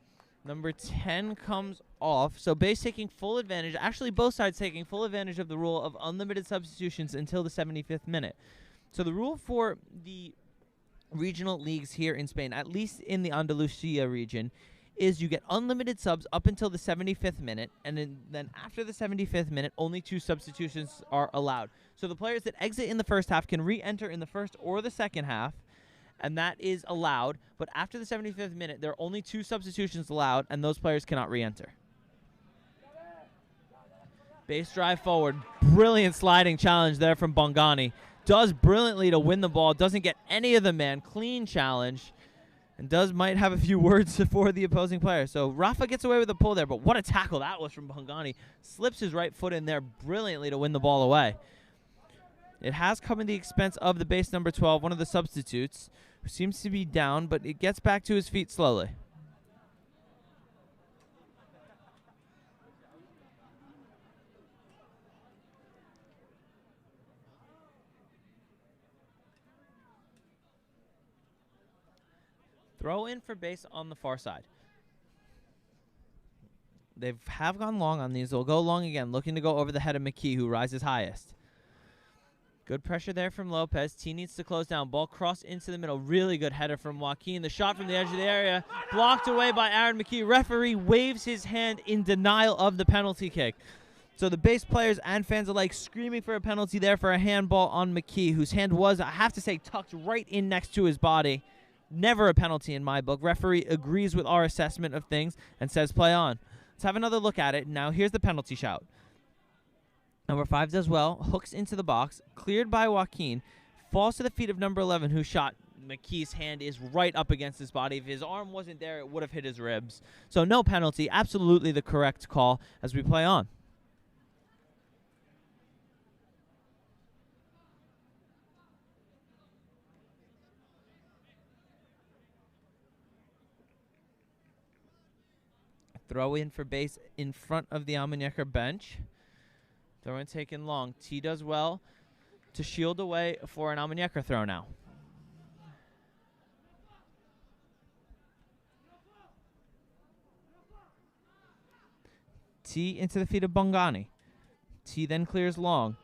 Number 10 comes off. So base taking full advantage. Actually, both sides taking full advantage of the rule of unlimited substitutions until the 75th minute. So the rule for the regional leagues here in Spain, at least in the Andalusia region, is you get unlimited subs up until the 75th minute, and then after the 75th minute, only 2 substitutions are allowed. So the players that exit in the first half can re-enter in the first or the second half, and that is allowed. But after the 75th minute, there are only 2 substitutions allowed, and those players cannot re-enter. Base drive forward. Brilliant sliding challenge there from Bongani. Does brilliantly to win the ball. Doesn't get any of the man. Clean challenge. And might have a few words for the opposing player. So Rafa gets away with the pull there, but what a tackle that was from Bongani. Slips his right foot in there brilliantly to win the ball away. It has come at the expense of the base number 12, one of the substitutes, who seems to be down, but it gets back to his feet slowly. Throw in for base on the far side. They have gone long on these. They'll go long again, looking to go over the head of McKee, who rises highest. Good pressure there from Lopez. T needs to close down. Ball crossed into the middle. Really good header from Joaquin. The shot from the edge of the area. Blocked away by Aaron McKee. Referee waves his hand in denial of the penalty kick. So the base players and fans alike screaming for a penalty there for a handball on McKee, whose hand was, I have to say, tucked right in next to his body. Never a penalty in my book. Referee agrees with our assessment of things and says play on. Let's have another look at it. Now here's the penalty shout. Number 5 does well, hooks into the box, cleared by Joaquin, falls to the feet of number 11, who shot. McKee's hand is right up against his body. If his arm wasn't there, it would have hit his ribs. So no penalty, absolutely the correct call as we play on. Throw in for base in front of the Almuñecar bench. Throw in taken long. T does well to shield away for an Almuñecar throw now. T into the feet of Bongani. T then clears long.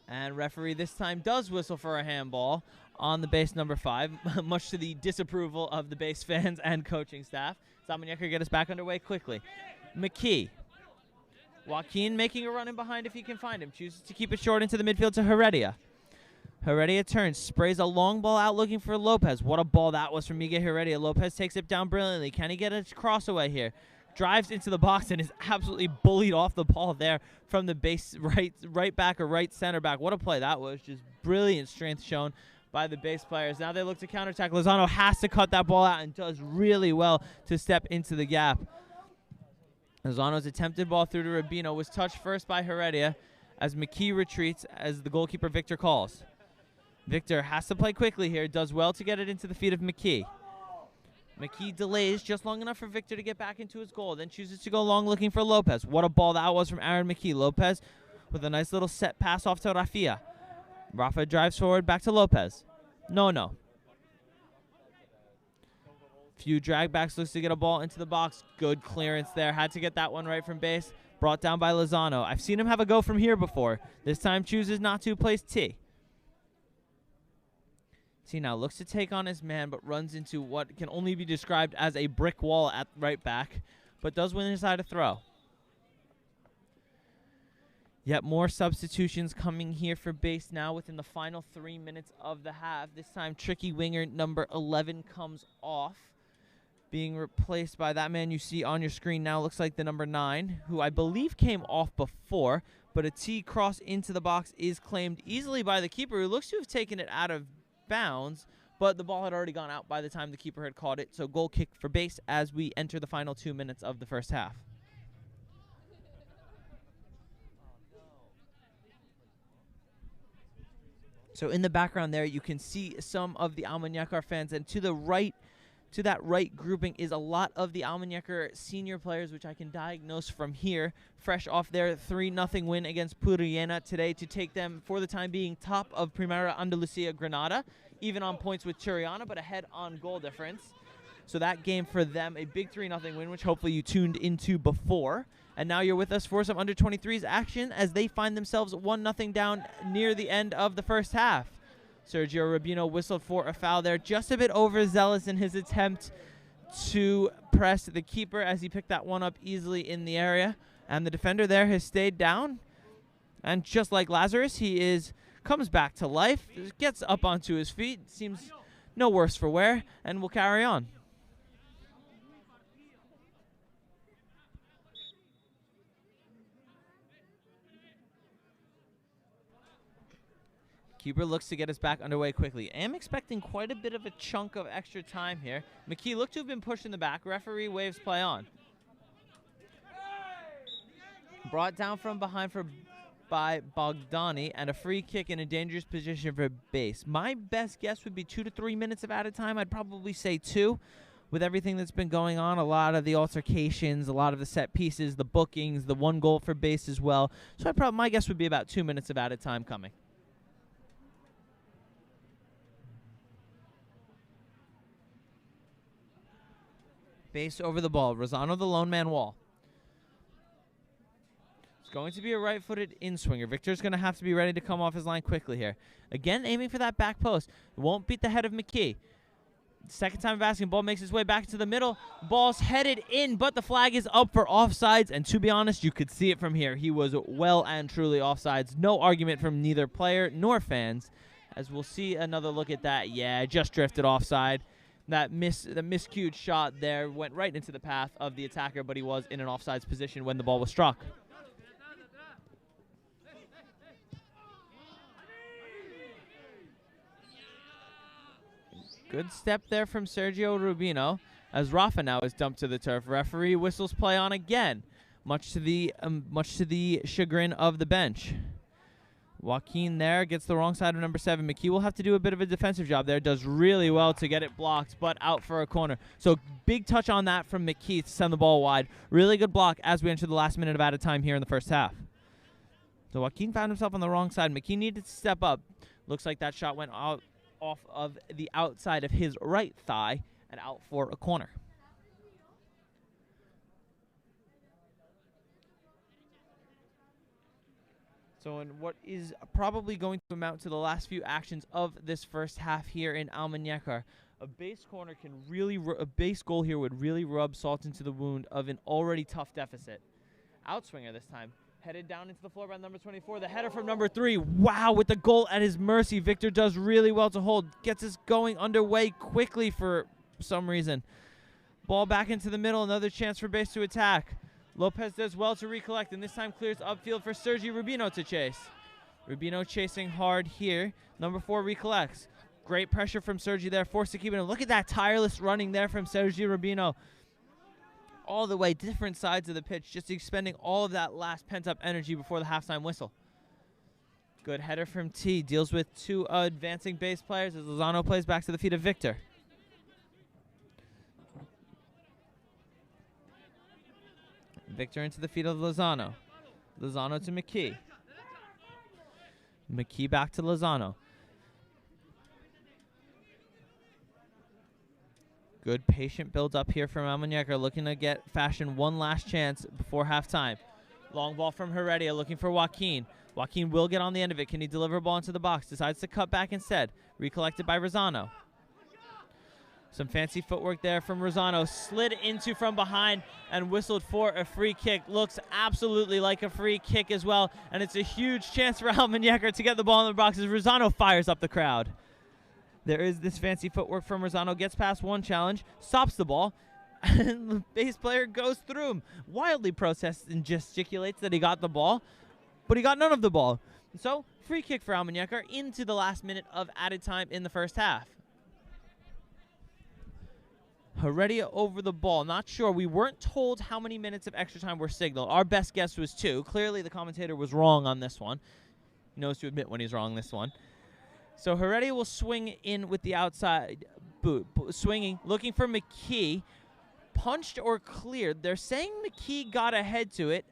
And referee this time does whistle for a handball on the base number 5, much to the disapproval of the base fans and coaching staff. Almuñecar get us back underway quickly. McKee. Joaquin making a run in behind if he can find him. Chooses to keep it short into the midfield to Heredia. Heredia turns, sprays a long ball out looking for Lopez. What a ball that was from Miguel Heredia. Lopez takes it down brilliantly. Can he get a cross away here? Drives into the box and is absolutely bullied off the ball there from the base right back or right center back. What a play that was. Just brilliant strength shown by the base players. Now they look to counterattack. Lozano has to cut that ball out and does really well to step into the gap. Lozano's attempted ball through to Rubino was touched first by Heredia as McKee retreats as the goalkeeper Victor calls. Victor has to play quickly here. Does well to get it into the feet of McKee. McKee delays just long enough for Victor to get back into his goal. Then chooses to go long looking for Lopez. What a ball that was from Aaron McKee. Lopez with a nice little set pass off to Rafia. Rafa drives forward back to Lopez. No. Few drag backs, looks to get a ball into the box. Good clearance there. Had to get that one right from base. Brought down by Lozano. I've seen him have a go from here before. This time chooses not to. Plays T. See now, looks to take on his man, but runs into what can only be described as a brick wall at right back, but does win inside a throw. Yet more substitutions coming here for base now within the final 3 minutes of the half. This time, tricky winger number 11 comes off, being replaced by that man you see on your screen now. Looks like the number 9, who I believe came off before, but a T cross into the box is claimed easily by the keeper, who looks to have taken it out of bounds, but the ball had already gone out by the time the keeper had caught it. So goal kick for base as we enter the final 2 minutes of the first half. So in the background there, you can see some of the Almuñecar fans, and to the right, to that right grouping is a lot of the Almuñecar senior players, which I can diagnose from here, fresh off their 3-0 win against Puriena today to take them, for the time being, top of Primera Andalucia Granada, even on points with Churiana, but ahead on goal difference. So that game for them, a big 3-0 win, which hopefully you tuned into before. And now you're with us for some under-23s action as they find themselves 1-0 down near the end of the first half. Sergio Rubino whistled for a foul there, just a bit overzealous in his attempt to press the keeper as he picked that one up easily in the area. And the defender there has stayed down. And just like Lazarus, he comes back to life, gets up onto his feet, seems no worse for wear, and will carry on. Keeper looks to get us back underway quickly. I am expecting quite a bit of a chunk of extra time here. McKee looked to have been pushed in the back. Referee waves play on. Brought down from behind by Bogdani, and a free kick in a dangerous position for base. My best guess would be 2 to 3 minutes of added time. I'd probably say 2. With everything that's been going on, a lot of the altercations, a lot of the set pieces, the bookings, the 1 goal for base as well. So my guess would be about 2 minutes of added time coming. Base over the ball. Rosano, the lone man wall. It's going to be a right-footed in-swinger. Victor's going to have to be ready to come off his line quickly here. Again, aiming for that back post. It won't beat the head of McKee. Second time of asking, ball makes its way back to the middle. Ball's headed in, but the flag is up for offsides. And to be honest, you could see it from here. He was well and truly offsides. No argument from neither player nor fans. As we'll see another look at that. Yeah, just drifted offside. The miscued shot there went right into the path of the attacker, but he was in an offsides position when the ball was struck. Good step there from Sergio Rubino as Rafa now is dumped to the turf. Referee whistles play on again, much to the chagrin of the bench. Joaquin there gets the wrong side of number 7. McKee will have to do a bit of a defensive job there. Does really well to get it blocked, but out for a corner. So big touch on that from McKee to send the ball wide. Really good block as we enter the last minute of added time here in the first half. So Joaquin found himself on the wrong side. McKee needed to step up. Looks like that shot went out off of the outside of his right thigh and out for a corner. So in what is probably going to amount to the last few actions of this first half here in Almuñecar, a base corner can really, a base goal here would really rub salt into the wound of an already tough deficit. Outswinger this time, headed down into the floor by number 24. The header from number 3. Wow, with the goal at his mercy, Victor does really well to hold. Gets us going underway quickly for some reason. Ball back into the middle, another chance for base to attack. Lopez does well to recollect, and this time clears upfield for Sergi Rubino to chase. Rubino chasing hard here. Number 4 recollects. Great pressure from Sergi there, forced to keep it in. Look at that tireless running there from Sergi Rubino. All the way, different sides of the pitch, just expending all of that last pent-up energy before the halftime whistle. Good header from T. Deals with 2 advancing base players as Lozano plays back to the feet of Victor. Victor into the feet of Lozano. Lozano to McKee. McKee back to Lozano. Good patient build up here from Almuñecar, looking to fashion one last chance before halftime. Long ball from Heredia, looking for Joaquin. Joaquin will get on the end of it. Can he deliver a ball into the box? Decides to cut back instead. Recollected by Rosano. Some fancy footwork there from Rosano. Slid into from behind and whistled for a free kick. Looks absolutely like a free kick as well. And it's a huge chance for Almuñecar to get the ball in the box as Rosano fires up the crowd. There is this fancy footwork from Rosano. Gets past one challenge. Stops the ball. And the base player goes through him. Wildly protests and gesticulates that he got the ball. But he got none of the ball. So, free kick for Almuñecar into the last minute of added time in the first half. Heredia over the ball. Not sure. We weren't told how many minutes of extra time were signaled. Our best guess was 2. Clearly, the commentator was wrong on this one. He knows to admit when he's wrong this one. So, Heredia will swing in with the outside boot. Swinging, looking for McKee. Punched or cleared. They're saying McKee got ahead to it,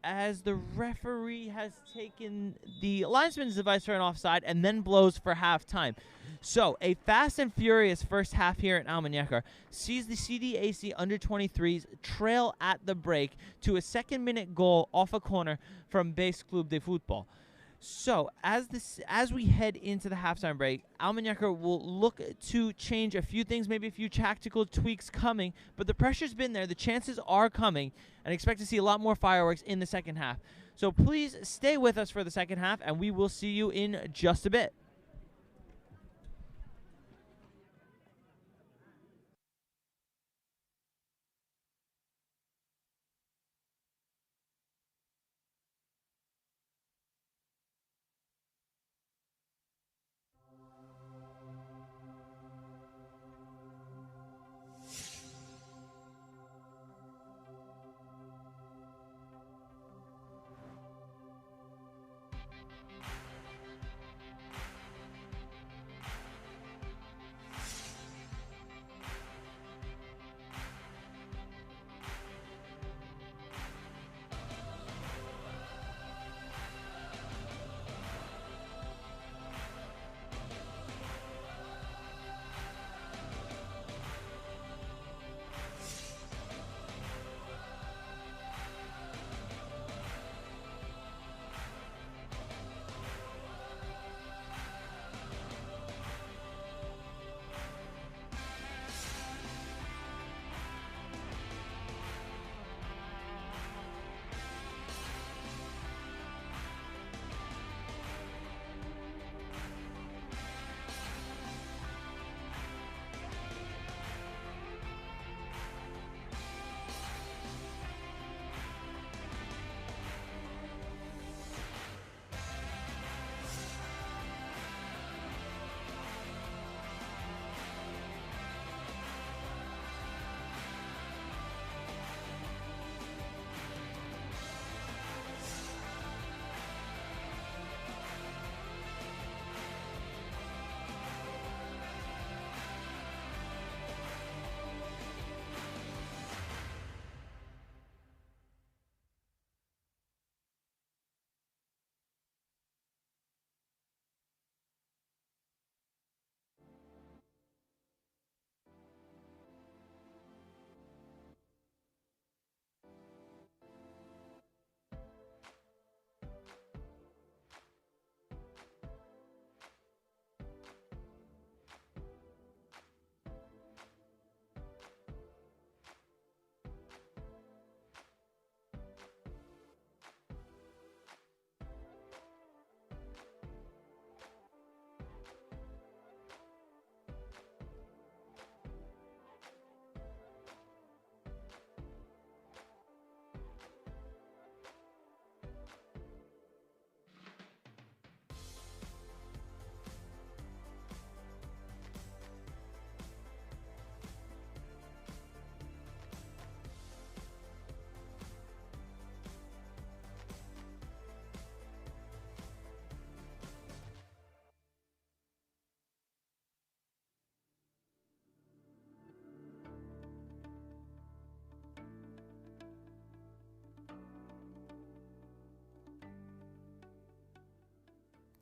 as the referee has taken the linesman's device for an offside and then blows for halftime. So, a fast and furious first half here at Almuñecar sees the CDAC under-23s trail at the break to a second-minute goal off a corner from Base Club de Football. So, as we head into the halftime break, Almuñecar will look to change a few things, maybe a few tactical tweaks coming, but the pressure's been there, the chances are coming, and expect to see a lot more fireworks in the second half. So please stay with us for the second half, and we will see you in just a bit.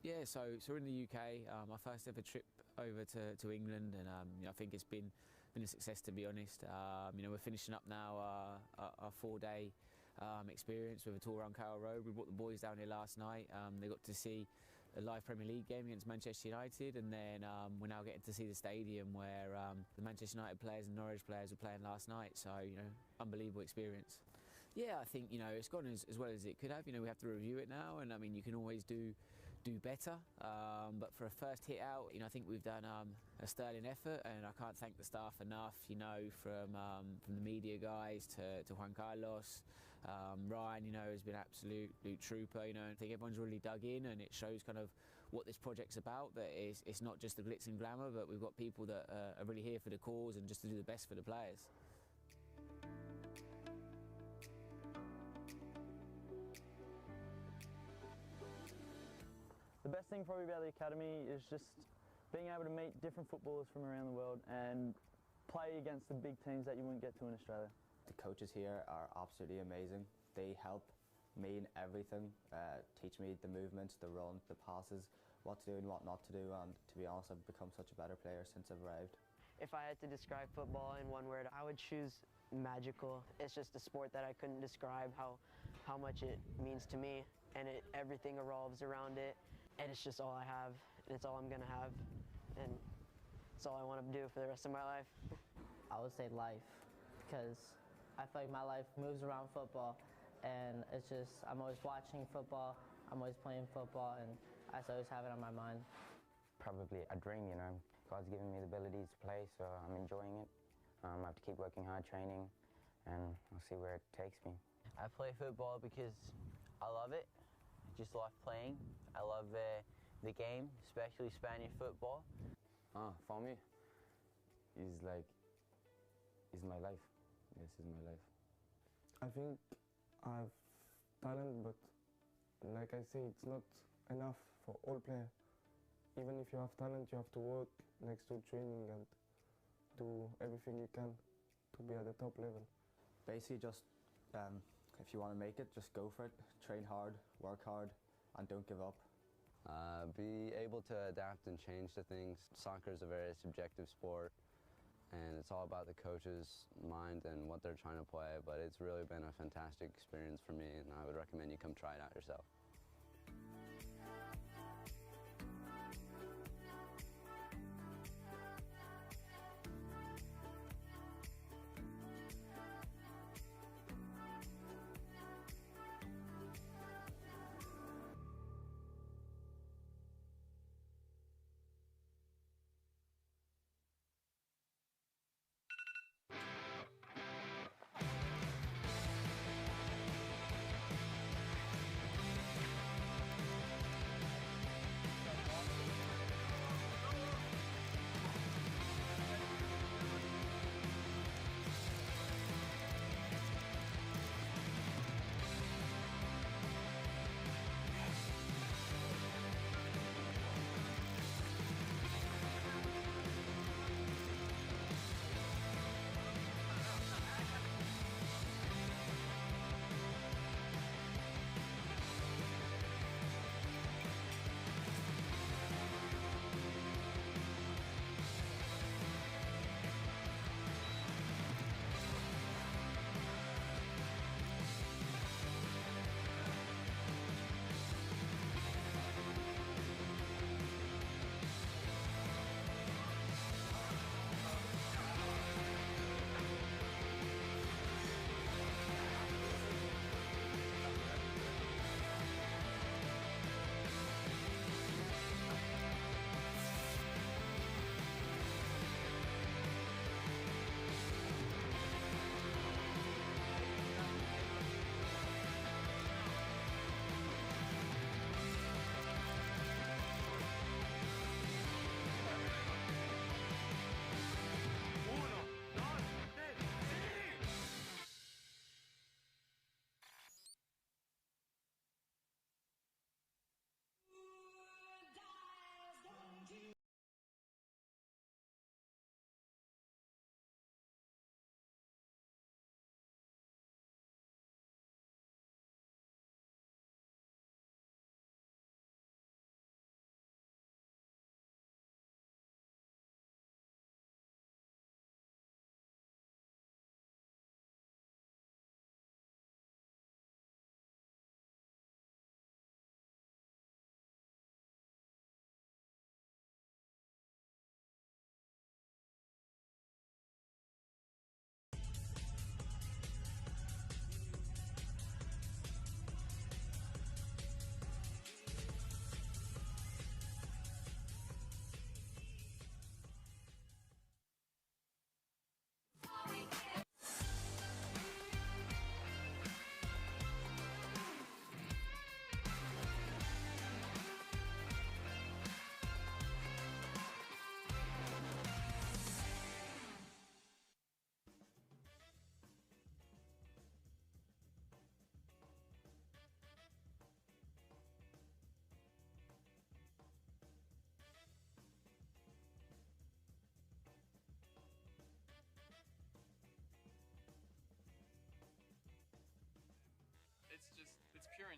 Yeah, so we're in the UK. My first ever trip over to England, and I think it's been a success, to be honest. We're finishing up now our 4-day experience with a tour around Carroll Road. We brought the boys down here last night. They got to see a live Premier League game against Manchester United, and then we're now getting to see the stadium where the Manchester United players and Norwich players were playing last night. So, unbelievable experience. Yeah, I think, it's gone as well as it could have. We have to review it now, and I mean, you can always do better. But for a first hit out, I think we've done a sterling effort, and I can't thank the staff enough. From the media guys to Juan Carlos, Ryan, has been absolute trooper. I think everyone's really dug in, and it shows kind of what this project's about. That it's not just the glitz and glamour, but we've got people that are really here for the cause and just to do the best for the players. The best thing probably about the academy is just being able to meet different footballers from around the world and play against the big teams that you wouldn't get to in Australia. The coaches here are absolutely amazing. They help me in everything, teach me the movements, the runs, the passes, what to do and what not to do, and to be honest, I've become such a better player since I've arrived. If I had to describe football in one word, I would choose magical. It's just a sport that I couldn't describe how much it means to me, and everything revolves around it. And it's just all I have, and it's all I'm gonna have, and it's all I want to do for the rest of my life. I would say life, because I feel like my life moves around football, and it's just, I'm always watching football, I'm always playing football, and I just always have it on my mind. Probably a dream, God's given me the ability to play, so I'm enjoying it. I have to keep working hard, training, and I'll see where it takes me. I play football because I love it. I just love playing. I love the game, especially Spanish football. For me, it's my life. This is my life. I think I have talent, but like I say, it's not enough for all players. Even if you have talent, you have to work next to training and do everything you can to be at the top level. Basically just, if you want to make it, just go for it. Train hard, work hard, and don't give up. Be able to adapt and change to things. Soccer is a very subjective sport, and it's all about the coach's mind and what they're trying to play, but it's really been a fantastic experience for me, and I would recommend you come try it out yourself.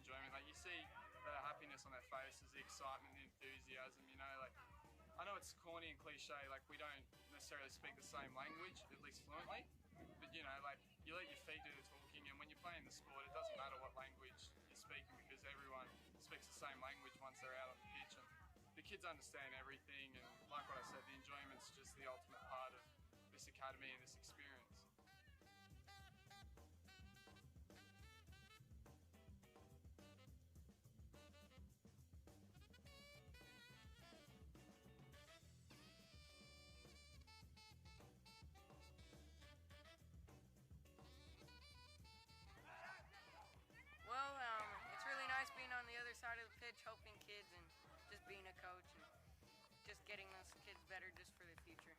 enjoyment. Like, you see the happiness on their faces, the excitement, the enthusiasm, you know, like, I know it's corny and cliche, like, we don't necessarily speak the same language, at least fluently, but, you know, like, you let your feet do the talking, and when you're playing the sport, it doesn't matter what language you're speaking, because everyone speaks the same language once they're out on the pitch, and the kids understand everything, and like what I said, the enjoyment's just the ultimate part of this academy and this experience. Well, it's really nice being on the other side of the pitch, helping kids, and just being a coach and just getting those kids better just for the future.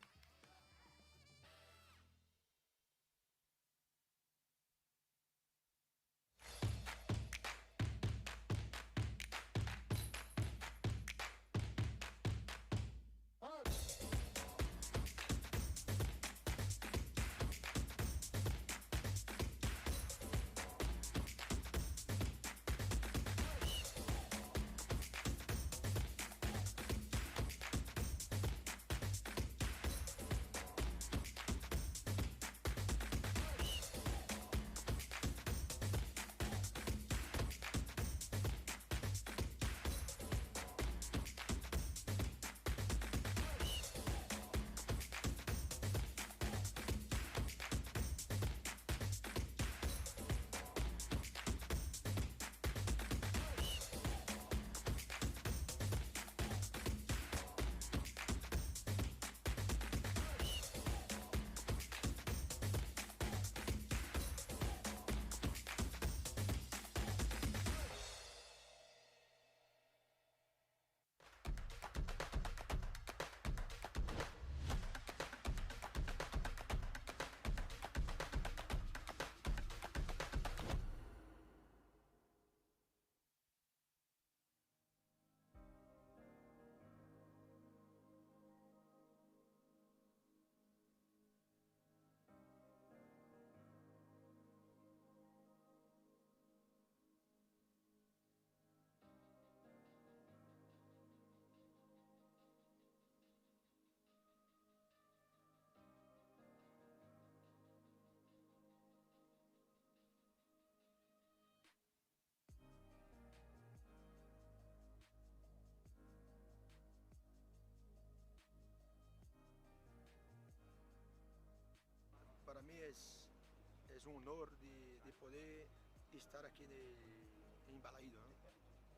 Para mí es un honor de poder estar aquí en Balaído, ¿no?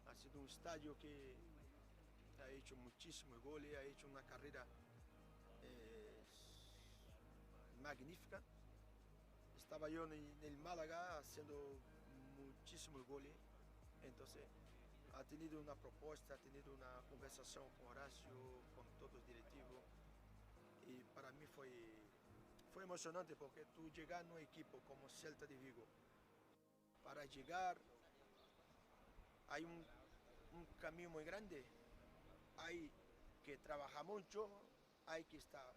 Ha sido un estadio que ha hecho muchísimos goles, ha hecho una carrera magnífica. Estaba yo en el Málaga haciendo muchísimos goles, entonces ha tenido una propuesta, ha tenido una conversación con Horacio, con todos los directivos, y para mí fue emocionante porque tú llegar a un equipo como Celta de Vigo, para llegar hay un camino muy grande, hay que trabajar mucho, hay que estar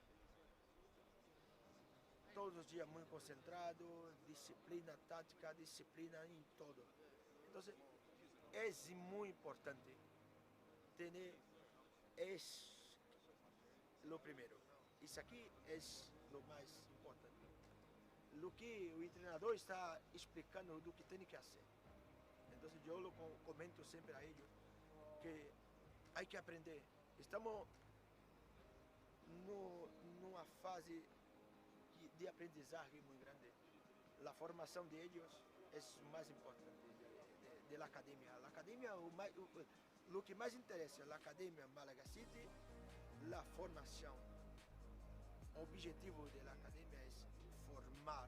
todos los días muy concentrado, disciplina táctica, disciplina en todo. Entonces es muy importante tener, es lo primero, eso aquí es lo más importante. Lo que el entrenador está explicando lo que tiene que hacer. Entonces yo lo comento siempre a ellos, que hay que aprender. Estamos en una fase de aprendizaje muy grande. La formación de ellos es más importante de la academia. La academia, lo que más interesa, la academia Malaga City, la formación. El objetivo de la academia es formar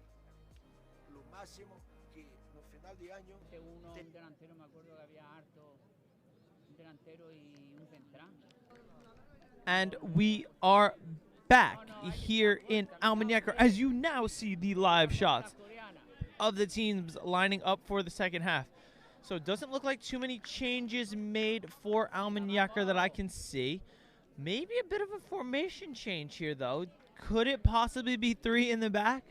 lo máximo que no final de año. Un delantero, me acuerdo que había harto, un delantero y un central. And we are back here in Almuñecar, as you now see the live shots of the teams lining up for the second half. So it doesn't look like too many changes made for Almuñecar that I can see. Maybe a bit of a formation change here, though. Could it possibly be three in the back?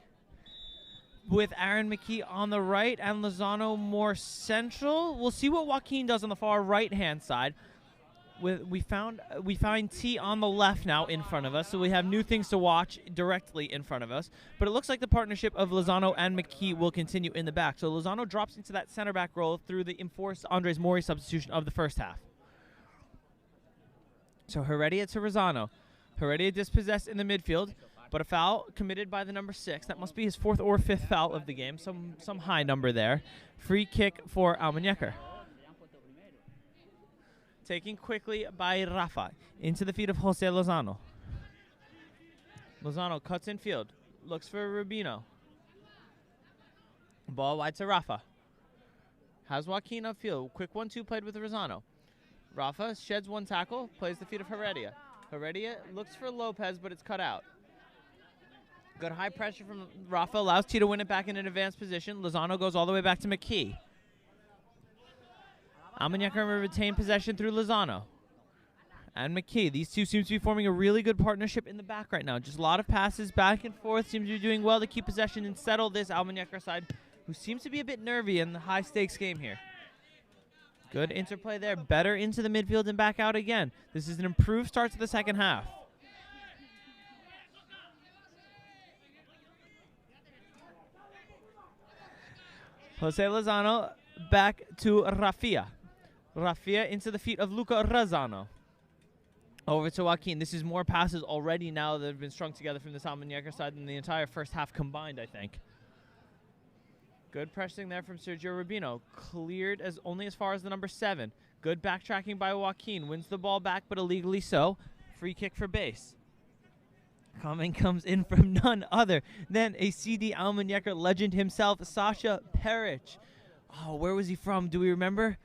with Aaron McKee on the right and Lozano more central. We'll see what Joaquin does on the far right-hand side. We find T on the left now in front of us, so we have new things to watch directly in front of us. But it looks like the partnership of Lozano and McKee will continue in the back. So Lozano drops into that center back role through the enforced Andres Mori substitution of the first half. So Heredia to Lozano. Heredia dispossessed in the midfield, but a foul committed by the number 6. That must be his 4th or 5th foul of the game. Some high number there. Free kick for Almuñecar. Taken quickly by Rafa into the feet of Jose Lozano. Lozano cuts in field. Looks for Rubino. Ball wide to Rafa. Has Joaquin upfield. Quick 1-2 played with Lozano. Rafa sheds one tackle. Plays the feet of Heredia. Heredia looks for Lopez, but it's cut out. Good high pressure from Rafa. Allows T to win it back in an advanced position. Lozano goes all the way back to McKee. Almuñecar retain possession through Lozano and McKee. These two seem to be forming a really good partnership in the back right now. Just a lot of passes back and forth. Seems to be doing well to keep possession and settle this Almuñecar side, who seems to be a bit nervy in the high-stakes game here. Good interplay there. Better into the midfield and back out again. This is an improved start to the second half. Jose Lozano back to Rafia. Rafia into the feet of Luca Razzano. Over to Joaquin. This is more passes already now that have been strung together from this Almuñecar side than the entire first half combined, I think. Good pressing there from Sergio Rubino. Cleared only as far as the number 7. Good backtracking by Joaquin. Wins the ball back, but illegally so. Free kick for base. Comment comes in from none other than a CD Almuñecar legend himself, Sasha Peric. Oh, where was he from? Do we remember?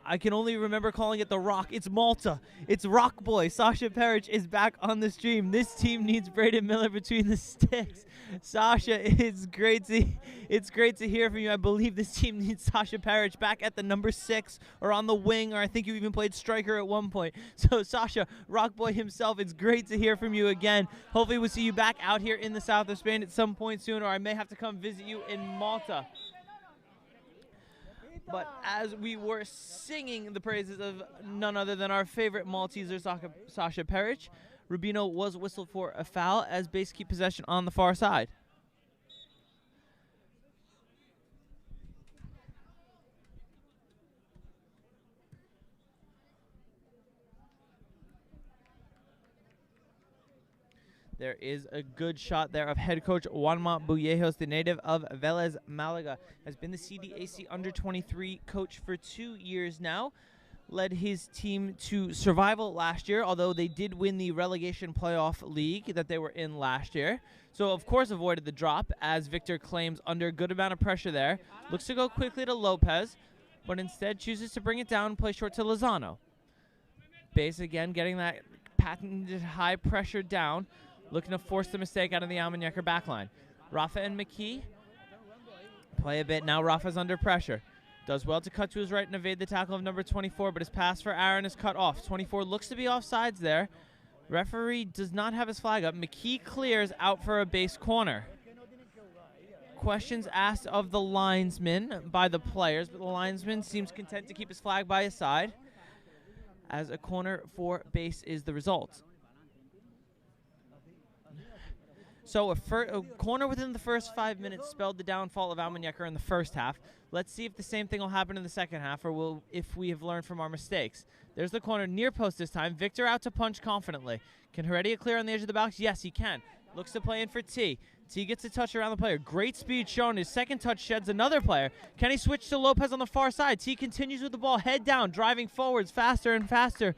I can only remember calling it The Rock. It's Malta. It's Rock Boy. Sasha Peric is back on the stream. This team needs Braden Miller between the sticks. Sasha, it's great to hear from you. I believe this team needs Sasha Peric back at the number 6 or on the wing, or I think you even played striker at one point. So Sasha, Rock Boy himself, it's great to hear from you again. Hopefully we'll see you back out here in the south of Spain at some point soon, or I may have to come visit you in Malta. But as we were singing the praises of none other than our favorite Malteser, Sasha Peric, Rubino was whistled for a foul as base keep possession on the far side. There is a good shot there of head coach Juanma Bullejos, the native of Vélez Malaga. Has been the CDAC under-23 coach for 2 years now. Led his team to survival last year, although they did win the relegation playoff league that they were in last year. So, of course, avoided the drop, as Victor claims under a good amount of pressure there. Looks to go quickly to Lopez, but instead chooses to bring it down and play short to Lozano. Base again, getting that patented high pressure down. Looking to force the mistake out of the Almuñecar backline. Rafa and McKee play a bit. Now Rafa's under pressure. Does well to cut to his right and evade the tackle of number 24, but his pass for Aaron is cut off. 24 looks to be offsides there. Referee does not have his flag up. McKee clears out for a base corner. Questions asked of the linesman by the players, but the linesman seems content to keep his flag by his side, as a corner for base is the result. So a corner within the first 5 minutes spelled the downfall of Almuñecar in the first half. Let's see if the same thing will happen in the second half, or if we have learned from our mistakes. There's the corner near post this time. Victor out to punch confidently. Can Heredia clear on the edge of the box? Yes, he can. Looks to play in for T. T gets a touch around the player. Great speed shown. His second touch sheds another player. Can he switch to Lopez on the far side? T continues with the ball, head down, driving forwards faster and faster.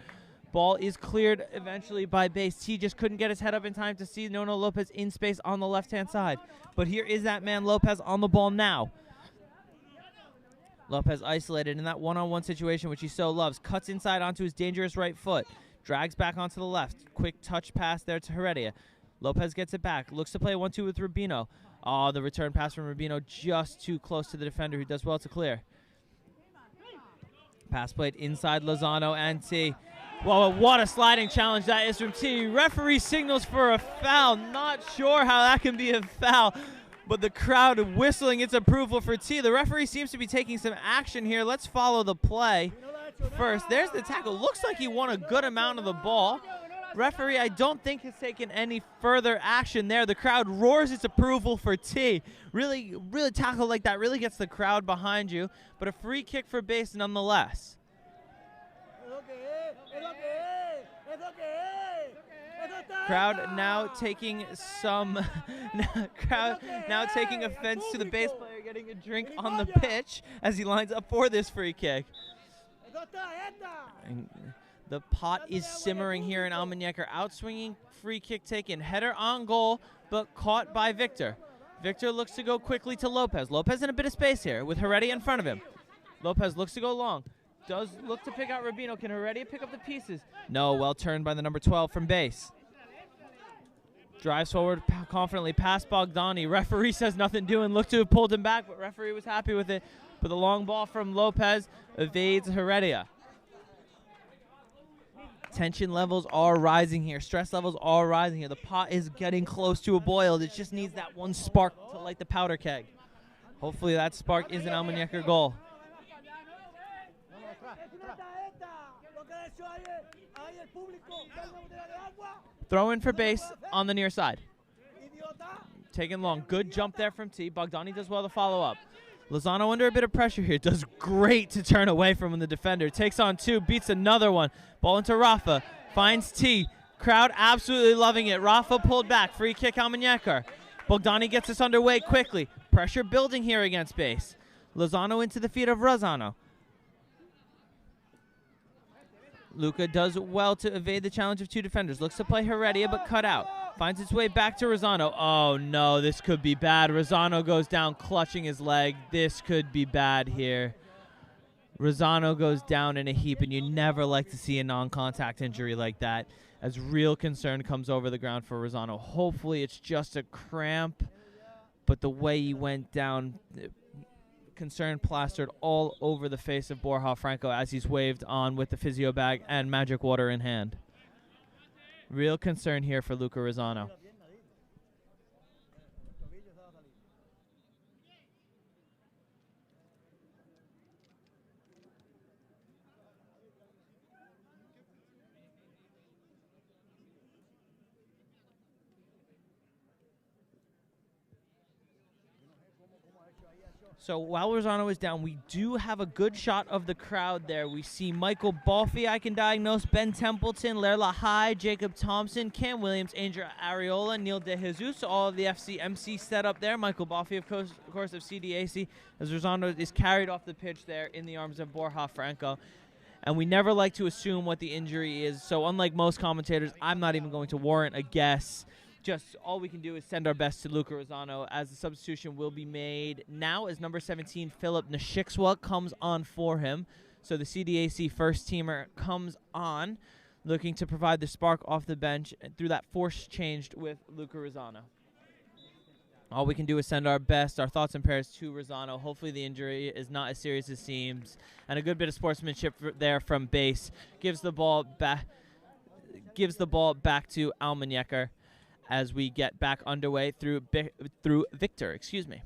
Ball is cleared eventually by base. T just couldn't get his head up in time to see Nono Lopez in space on the left-hand side. But here is that man Lopez on the ball now. Lopez isolated in that one-on-one situation, which he so loves. Cuts inside onto his dangerous right foot. Drags back onto the left. Quick touch pass there to Heredia. Lopez gets it back. Looks to play 1-2 with Rubino. Oh, the return pass from Rubino just too close to the defender, who does well to clear. Pass played inside Lozano and T. Whoa, what a sliding challenge that is from T. Referee signals for a foul. Not sure how that can be a foul. but the crowd whistling its approval for T. The referee seems to be taking some action here. Let's follow the play first. There's the tackle. Looks like he won a good amount of the ball. Referee, I don't think, has taken any further action there. The crowd roars its approval for T. Really tackle like that really gets the crowd behind you, but a free kick for base nonetheless. Crowd now taking some taking offense to the base player getting a drink on the pitch as he lines up for this free kick. And the pot is simmering here in Almuñecar. Outswinging free kick taken. Header on goal, but caught by Victor. Victor looks to go quickly to Lopez. Lopez in a bit of space here with Heredia in front of him. Lopez looks to go long. Does look to pick out Rubino. Can Heredia pick up the pieces? No, well turned by the number 12 from base. Drives forward confidently past Bogdani. Referee says nothing doing. Looked to have pulled him back, but referee was happy with it. But the long ball from Lopez evades Heredia. Tension levels are rising here. Stress levels are rising here. The pot is getting close to a boil. It just needs that one spark to light the powder keg. Hopefully that spark is an Almuñecar goal. Throw in for base on the near side. Taken long. Good jump there from T. Bogdani does well to follow up. Lozano under a bit of pressure here. Does great to turn away from the defender. Takes on two. Beats another one. Ball into Rafa. Finds T. Crowd absolutely loving it. Rafa pulled back. Free kick Almuñecar. Bogdani gets us underway quickly. Pressure building here against base. Lozano into the feet of Rosano. Luca does well to evade the challenge of two defenders. Looks to play Heredia, but cut out. Finds its way back to Rosano. Oh, no, this could be bad. Rosano goes down, clutching his leg. This could be bad here. Rosano goes down in a heap, and you never like to see a non-contact injury like that, as real concern comes over the ground for Rosano. Hopefully it's just a cramp, but the way he went down, concern plastered all over the face of Borja Franco as he's waved on with the physio bag and magic water in hand. Real concern here for Luca Rosano. So while Rosano is down, we do have a good shot of the crowd there. We see Michael Balfi, I can diagnose, Ben Templeton, Lerla High, Jacob Thompson, Cam Williams, Angel Areola, Neil De Jesus, all of the FCMC set up there. Michael Balfi, of course, of CDAC, as Rosano is carried off the pitch there in the arms of Borja Franco. And we never like to assume what the injury is. So unlike most commentators, I'm not even going to warrant a guess. Just all we can do is send our best to Luca Rosano, as the substitution will be made now as number 17, Philip Nashixwa, comes on for him. So the CDAC first-teamer comes on, looking to provide the spark off the bench through that force changed with Luca Rosano. All we can do is send our best, our thoughts and prayers to Rosano. Hopefully the injury is not as serious as it seems. And a good bit of sportsmanship there from base. Gives the ball back to Almuñecar as we get back underway through Victor, excuse me.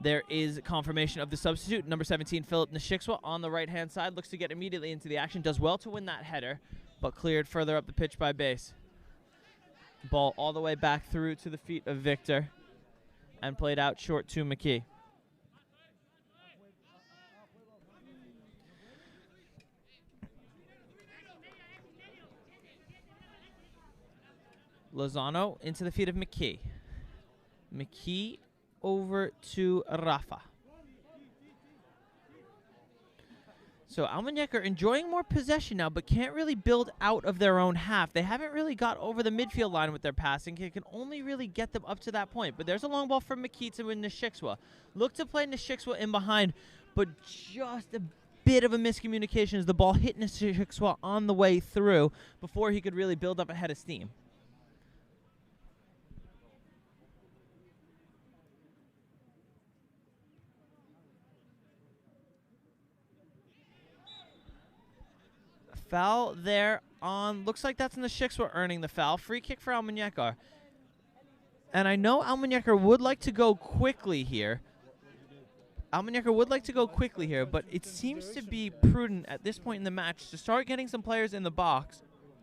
There is confirmation of the substitute. Number 17, Philip Nashixwa, on the right-hand side. Looks to get immediately into the action. Does well to win that header, but cleared further up the pitch by base. Ball all the way back through to the feet of Victor and played out short to McKee. Lozano into the feet of McKee. McKee over to Rafa. So Almuñecar enjoying more possession now, but can't really build out of their own half. They haven't really got over the midfield line with their passing. It can only really get them up to that point. But there's a long ball from McKee to Nashixwa. Look to play Nashixwa in behind, but just a bit of a miscommunication as the ball hit Nashixwa on the way through before he could really build up a head of steam. Foul there on. Looks like that's in the Shikwa earning the foul. Free kick for Almuñecar. And I know Almuñecar would like to go quickly here. Almuñecar would like to go quickly here, but it seems to be prudent at this point in the match to start getting some players in the box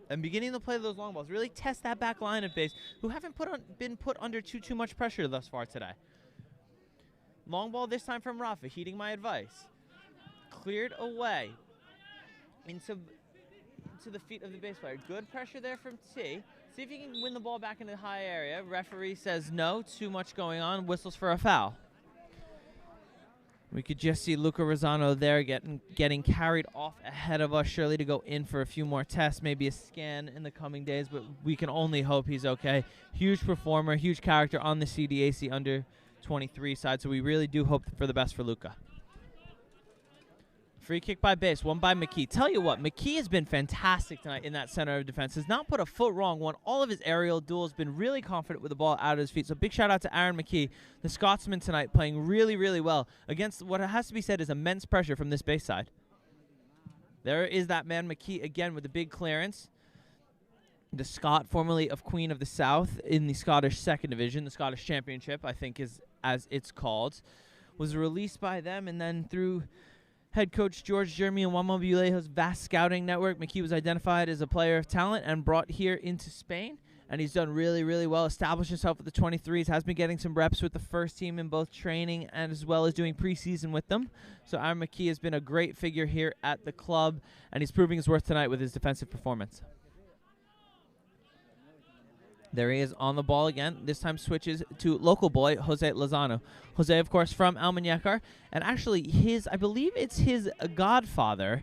and beginning to play those long balls. Really test that back line of base, who haven't been put under too much pressure thus far today. Long ball this time from Rafa, heeding my advice. Cleared away into the feet of the base player. Good pressure there from T. See if he can win the ball back into the high area. Referee says no, too much going on, whistles for a foul. We could just see Luca Rosano there getting carried off ahead of us, surely to go in for a few more tests, maybe a scan in the coming days, but we can only hope he's okay. Huge performer, huge character on the CDAC under-23 side, so we really do hope for the best for Luca. Free kick by base, one by McKee. Tell you what, McKee has been fantastic tonight in that center of defense. Has not put a foot wrong, won all of his aerial duels, been really confident with the ball out of his feet. So big shout out to Aaron McKee, the Scotsman tonight, playing really, really well against what has to be said is immense pressure from this base side. There is that man McKee again with the big clearance. The Scot, formerly of Queen of the South in the Scottish Second Division, the Scottish Championship, I think is as it's called, was released by them, and then through head coach George Jeremy and Juan Mobilejo's vast scouting network, McKee was identified as a player of talent and brought here into Spain. And he's done really, really well, established himself with the 23s, has been getting some reps with the first team in both training and as well as doing preseason with them. So Aaron McKee has been a great figure here at the club, and he's proving his worth tonight with his defensive performance. There he is on the ball again. This time switches to local boy, Jose Lozano. Jose, of course, from Almuñecar. And actually, I believe it's his godfather,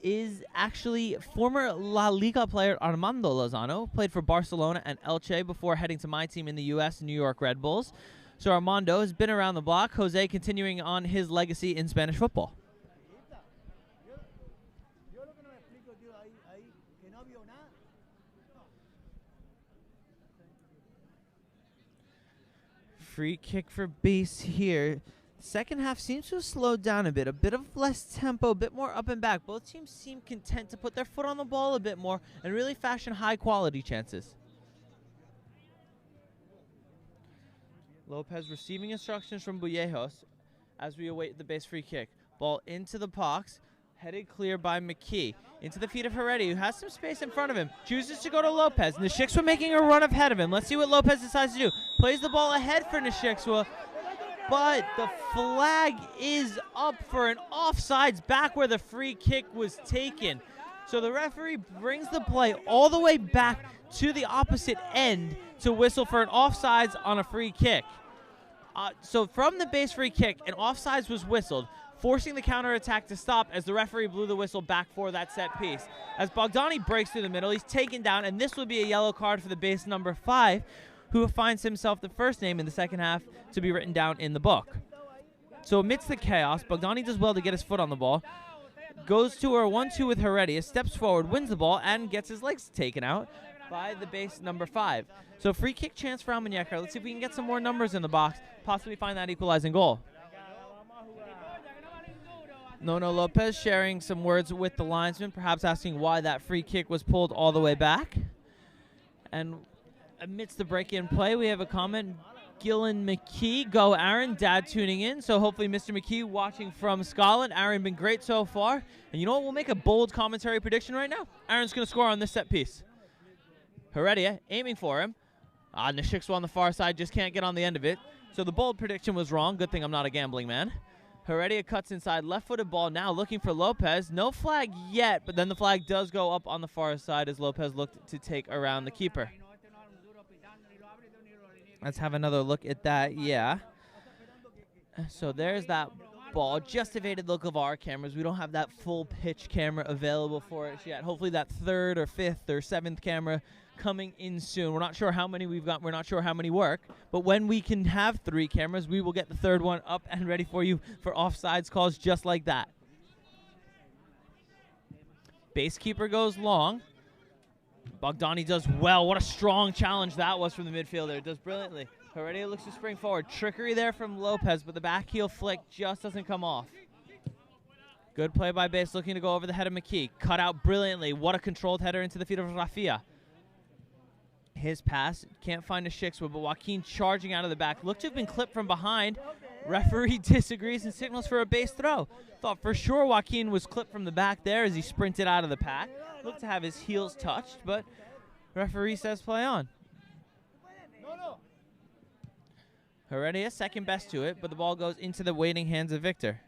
is actually former La Liga player Armando Lozano. Played for Barcelona and Elche before heading to my team in the U.S., New York Red Bulls. So Armando has been around the block. Jose continuing on his legacy in Spanish football. Free kick for base here. Second half seems to have slowed down a bit of less tempo, a bit more up and back. Both teams seem content to put their foot on the ball a bit more and really fashion high-quality chances. Lopez receiving instructions from Bullejos as we await the base free kick. Ball into the box, headed clear by McKee. Into the feet of Heredia, who has some space in front of him. Chooses to go to Lopez. Nishikwa making a run ahead of him. Let's see what Lopez decides to do. Plays the ball ahead for Nishikwa, but the flag is up for an offsides back where the free kick was taken. So the referee brings the play all the way back to the opposite end to whistle for an offsides on a free kick. So from the base free kick, an offsides was whistled, forcing the counterattack to stop as the referee blew the whistle back for that set piece. As Bogdani breaks through the middle, he's taken down, and this will be a yellow card for the base number 5, who finds himself the first name in the second half to be written down in the book. So amidst the chaos, Bogdani does well to get his foot on the ball, goes to a 1-2 with Heredia, steps forward, wins the ball, and gets his legs taken out by the base number 5. So free kick chance for Almuñecar. Let's see if we can get some more numbers in the box, possibly find that equalizing goal. Nono Lopez sharing some words with the linesman, perhaps asking why that free kick was pulled all the way back. And amidst the break-in play, we have a comment. Gillen McKee, go Aaron, dad tuning in. So hopefully Mr. McKee watching from Scotland. Aaron been great so far. And you know what? We'll make a bold commentary prediction right now. Aaron's going to score on this set piece. Heredia aiming for him. Nishikwa on the far side just can't get on the end of it. So the bold prediction was wrong. Good thing I'm not a gambling man. Heredia cuts inside, left-footed ball now looking for Lopez. No flag yet, but then the flag does go up on the far side as Lopez looked to take around the keeper. Let's have another look at that, yeah. So there's that ball. Just evaded look of our cameras. We don't have that full pitch camera available for us yet. Hopefully that 3rd or 5th or 7th camera coming in soon. We're not sure how many we've got. We're not sure how many work. But when we can have 3 cameras, we will get the 3rd one up and ready for you for offsides calls just like that. Base keeper goes long. Bogdani does well. What a strong challenge that was from the midfielder. Does brilliantly. Heredia looks to spring forward. Trickery there from Lopez, but the back heel flick just doesn't come off. Good play by base, looking to go over the head of McKee. Cut out brilliantly. What a controlled header into the feet of Rafia. His pass, can't find a Shixwood, but Joaquin charging out of the back. Looked to have been clipped from behind. Referee disagrees and signals for a base throw. Thought for sure Joaquin was clipped from the back there as he sprinted out of the pack. Looked to have his heels touched, but referee says play on. Heredia second best to it, but the ball goes into the waiting hands of Victor.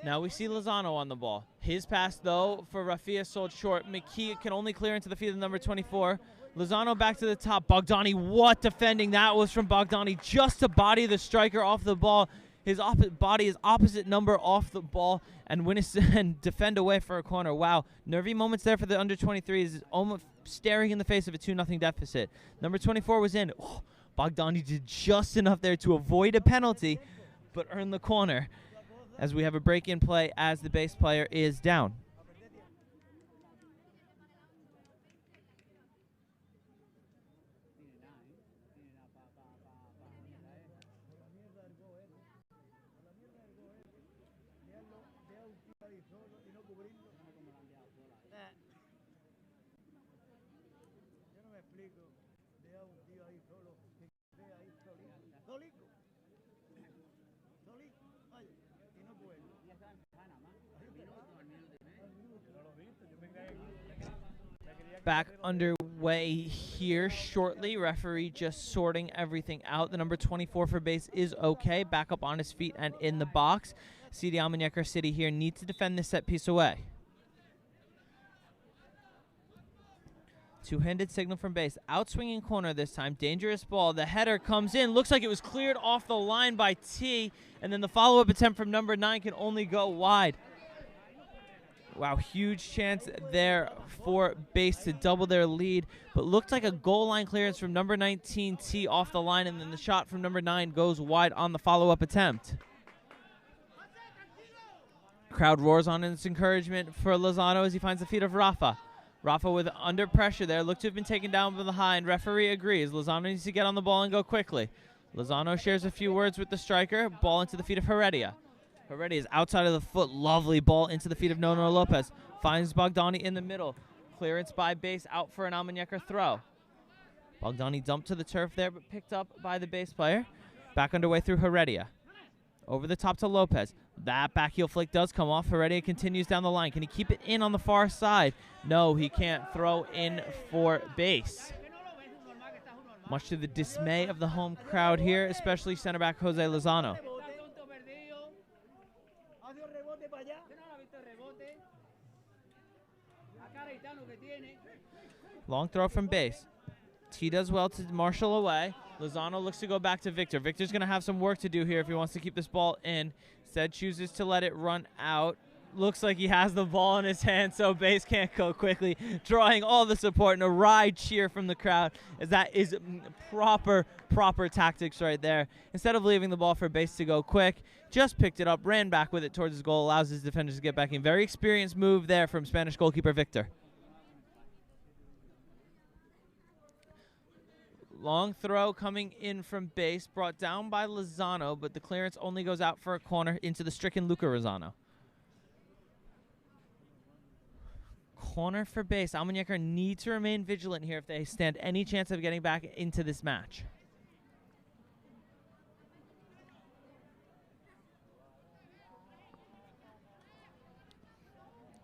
Now we see Lozano on the ball. His pass, though, for Rafia sold short. McKee can only clear into the feet of number 24. Lozano back to the top. Bogdani, what defending that was from Bogdani. Just to body the striker off the ball. His body is opposite number off the ball and and defend away for a corner. Wow, nervy moments there for the under-23s. Almost staring in the face of a 2-0 deficit. Number 24 was in. Oh, Bogdani did just enough there to avoid a penalty, but earn the corner as we have a break in play as the base player is down. Back underway here shortly. Referee just sorting everything out. The number 24 for base is okay. Back up on his feet and in the box. CD Almuñecar City here needs to defend this set piece away. Two-handed signal from base. Outswinging corner this time. Dangerous ball. The header comes in. Looks like it was cleared off the line by T. And then the follow-up attempt from number 9 can only go wide. Wow, huge chance there for base to double their lead. But looked like a goal line clearance from number 19, T, off the line. And then the shot from number 9 goes wide on the follow-up attempt. Crowd roars on in its encouragement for Lozano as he finds the feet of Rafa. Rafa with under pressure there. Looked to have been taken down behind. Referee agrees. Lozano needs to get on the ball and go quickly. Lozano shares a few words with the striker. Ball into the feet of Heredia. Heredia is outside of the foot. Lovely ball into the feet of Nono Lopez. Finds Bogdani in the middle. Clearance by base out for an Almuñecar throw. Bogdani dumped to the turf there, but picked up by the base player. Back underway through Heredia. Over the top to Lopez. That back heel flick does come off. Heredia continues down the line. Can he keep it in on the far side? No, he can't. Throw in for base. Much to the dismay of the home crowd here, especially center back Jose Lozano. Long throw from base. T does well to marshal away. Lozano looks to go back to Victor. Victor's going to have some work to do here if he wants to keep this ball in. Instead chooses to let it run out. Looks like he has the ball in his hand, so base can't go quickly. Drawing all the support and a wry cheer from the crowd, as that is proper tactics right there. Instead of leaving the ball for base to go quick, just picked it up, ran back with it towards his goal, allows his defenders to get back in. Very experienced move there from Spanish goalkeeper Victor. Long throw coming in from base, brought down by Lozano, but the clearance only goes out for a corner into the stricken Luca Lozano. Corner for base. Almuñecar need to remain vigilant here if they stand any chance of getting back into this match.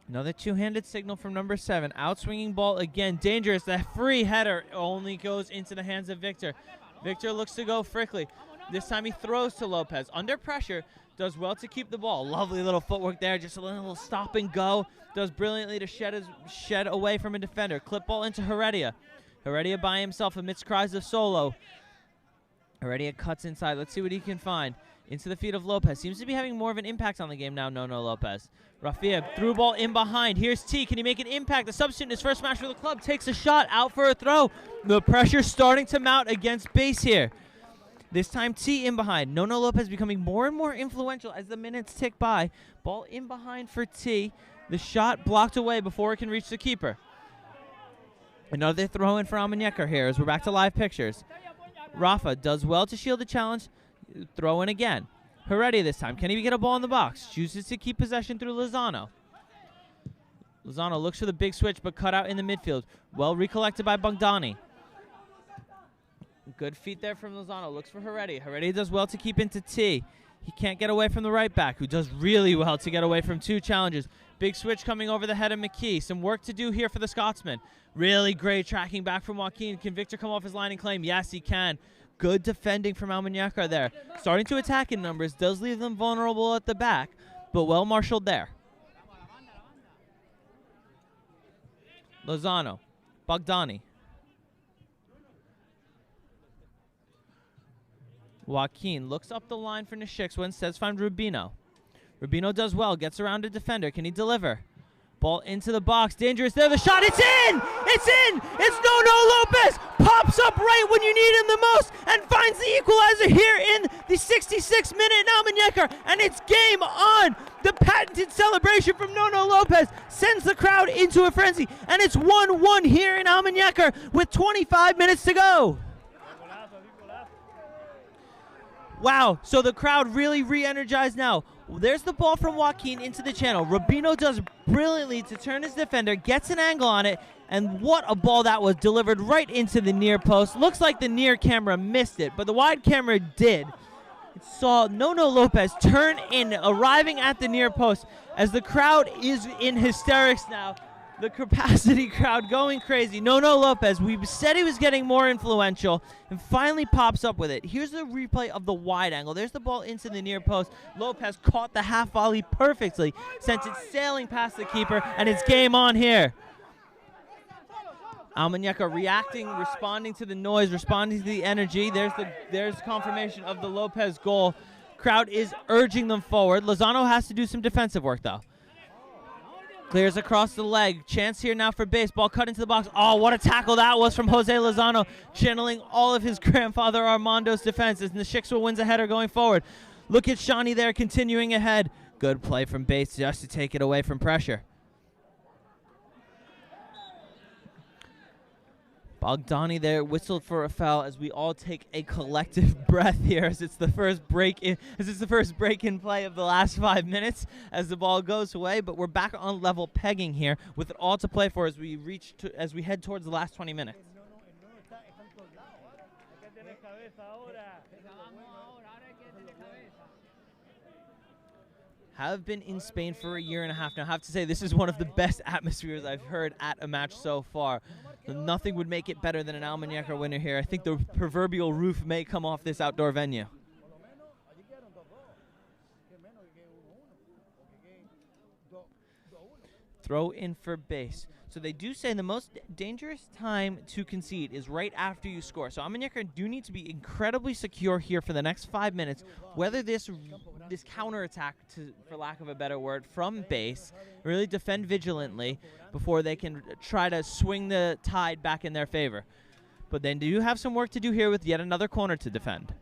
Another two-handed signal from number 7. Outswinging ball again. Dangerous. That free header only goes into the hands of Victor. Victor looks to go Frickley. This time he throws to Lopez. Under pressure. Does well to keep the ball. Lovely little footwork there. Just a little stop and go. Does brilliantly to shed away from a defender. Clip ball into Heredia. Heredia by himself amidst cries of solo. Heredia cuts inside. Let's see what he can find. Into the feet of Lopez. Seems to be having more of an impact on the game now, Nono Lopez. Rafia through ball in behind. Here's T. Can he make an impact? The substitute in his first match for the club takes a shot out for a throw. The pressure starting to mount against base here. This time T in behind. Nono Lopez becoming more and more influential as the minutes tick by. Ball in behind for T. The shot blocked away before it can reach the keeper. Another throw in for Almuñecar here as we're back to live pictures. Rafa does well to shield the challenge. Throw in again. Heredia this time. Can he get a ball in the box? Chooses to keep possession through Lozano. Lozano looks for the big switch, but cut out in the midfield. Well recollected by Bogdani. Good feet there from Lozano. Looks for Heredia. Heredia does well to keep into T. He can't get away from the right back, who does really well to get away from 2 challenges. Big switch coming over the head of McKee. Some work to do here for the Scotsman. Really great tracking back from Joaquin. Can Victor come off his line and claim? Yes, he can. Good defending from Almuñecar there. Starting to attack in numbers. Does leave them vulnerable at the back, but well marshaled there. Lozano. Bogdani. Joaquin looks up the line for Nishikwa, instead finds Rubino. Rubino does well, gets around a defender. Can he deliver? Ball into the box, dangerous there, the shot, it's in! It's in! It's Nono Lopez! Pops up right when you need him the most and finds the equalizer here in the 66th minute in Almuñecar, and it's game on! The patented celebration from Nono Lopez sends the crowd into a frenzy, and it's 1-1 here in Almuñecar with 25 minutes to go. Wow, so the crowd really re-energized now. There's the ball from Joaquin into the channel. Rubino does brilliantly to turn his defender, gets an angle on it, and what a ball that was, delivered right into the near post. Looks like the near camera missed it, but the wide camera did. It saw Nono Lopez turn in, arriving at the near post as the crowd is in hysterics now. The capacity crowd going crazy. Nono Lopez, we said he was getting more influential, and finally pops up with it. Here's the replay of the wide angle. There's the ball into the near post. Lopez caught the half volley perfectly, sent it sailing past the keeper, and it's game on here. Almuñecar reacting, responding to the noise, responding to the energy. There's confirmation of the Lopez goal. Crowd is urging them forward. Lozano has to do some defensive work, though. Clears across the leg. Chance here now for base. Ball cut into the box. Oh, what a tackle that was from Jose Lozano, channeling all of his grandfather Armando's defense as Nishikwa wins a header going forward. Look at Shawnee there continuing ahead. Good play from base just to take it away from pressure. Bogdani there whistled for a foul as we all take a collective breath here as it's the first break in play of the last 5 minutes as the ball goes away, but we're back on level pegging here with it all to play for as we head towards the last 20 minutes. Have been in Spain for a year and a half now. I have to say, this is one of the best atmospheres I've heard at a match so far. Nothing would make it better than an Almuñecar winner here. I think the proverbial roof may come off this outdoor venue. Throw in for base. So they do say the most dangerous time to concede is right after you score. So Almuñecar do need to be incredibly secure here for the next 5 minutes. Whether this counterattack, for lack of a better word, from base, really defend vigilantly before they can try to swing the tide back in their favor. But they do have some work to do here with yet another corner to defend.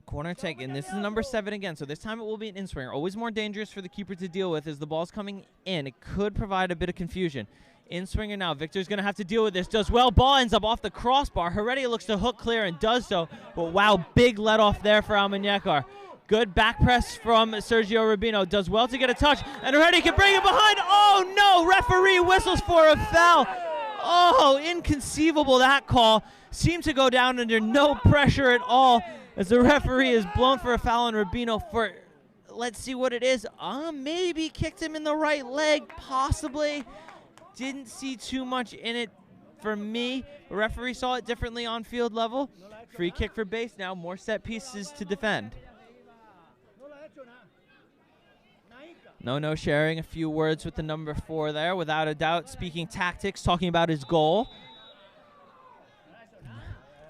Corner taken. This is number 7 again, so this time it will be an in-swinger. Always more dangerous for the keeper to deal with as the ball's coming in. It could provide a bit of confusion. In-swinger now. Victor's going to have to deal with this. Does well. Ball ends up off the crossbar. Heredia looks to hook clear and does so. But wow, big let off there for Almuñecar. Good back press from Sergio Rubino. Does well to get a touch. And Heredia can bring it behind. Oh, no. Referee whistles for a foul. Oh, inconceivable that call. Seemed to go down under no pressure at all as the referee is blown for a foul on Rubino for, let's see what it is. Maybe kicked him in the right leg, possibly. Didn't see too much in it for me. The referee saw it differently on field level. Free kick for base now. More set pieces to defend. No sharing a few words with the number 4 there. Without a doubt, speaking tactics, talking about his goal.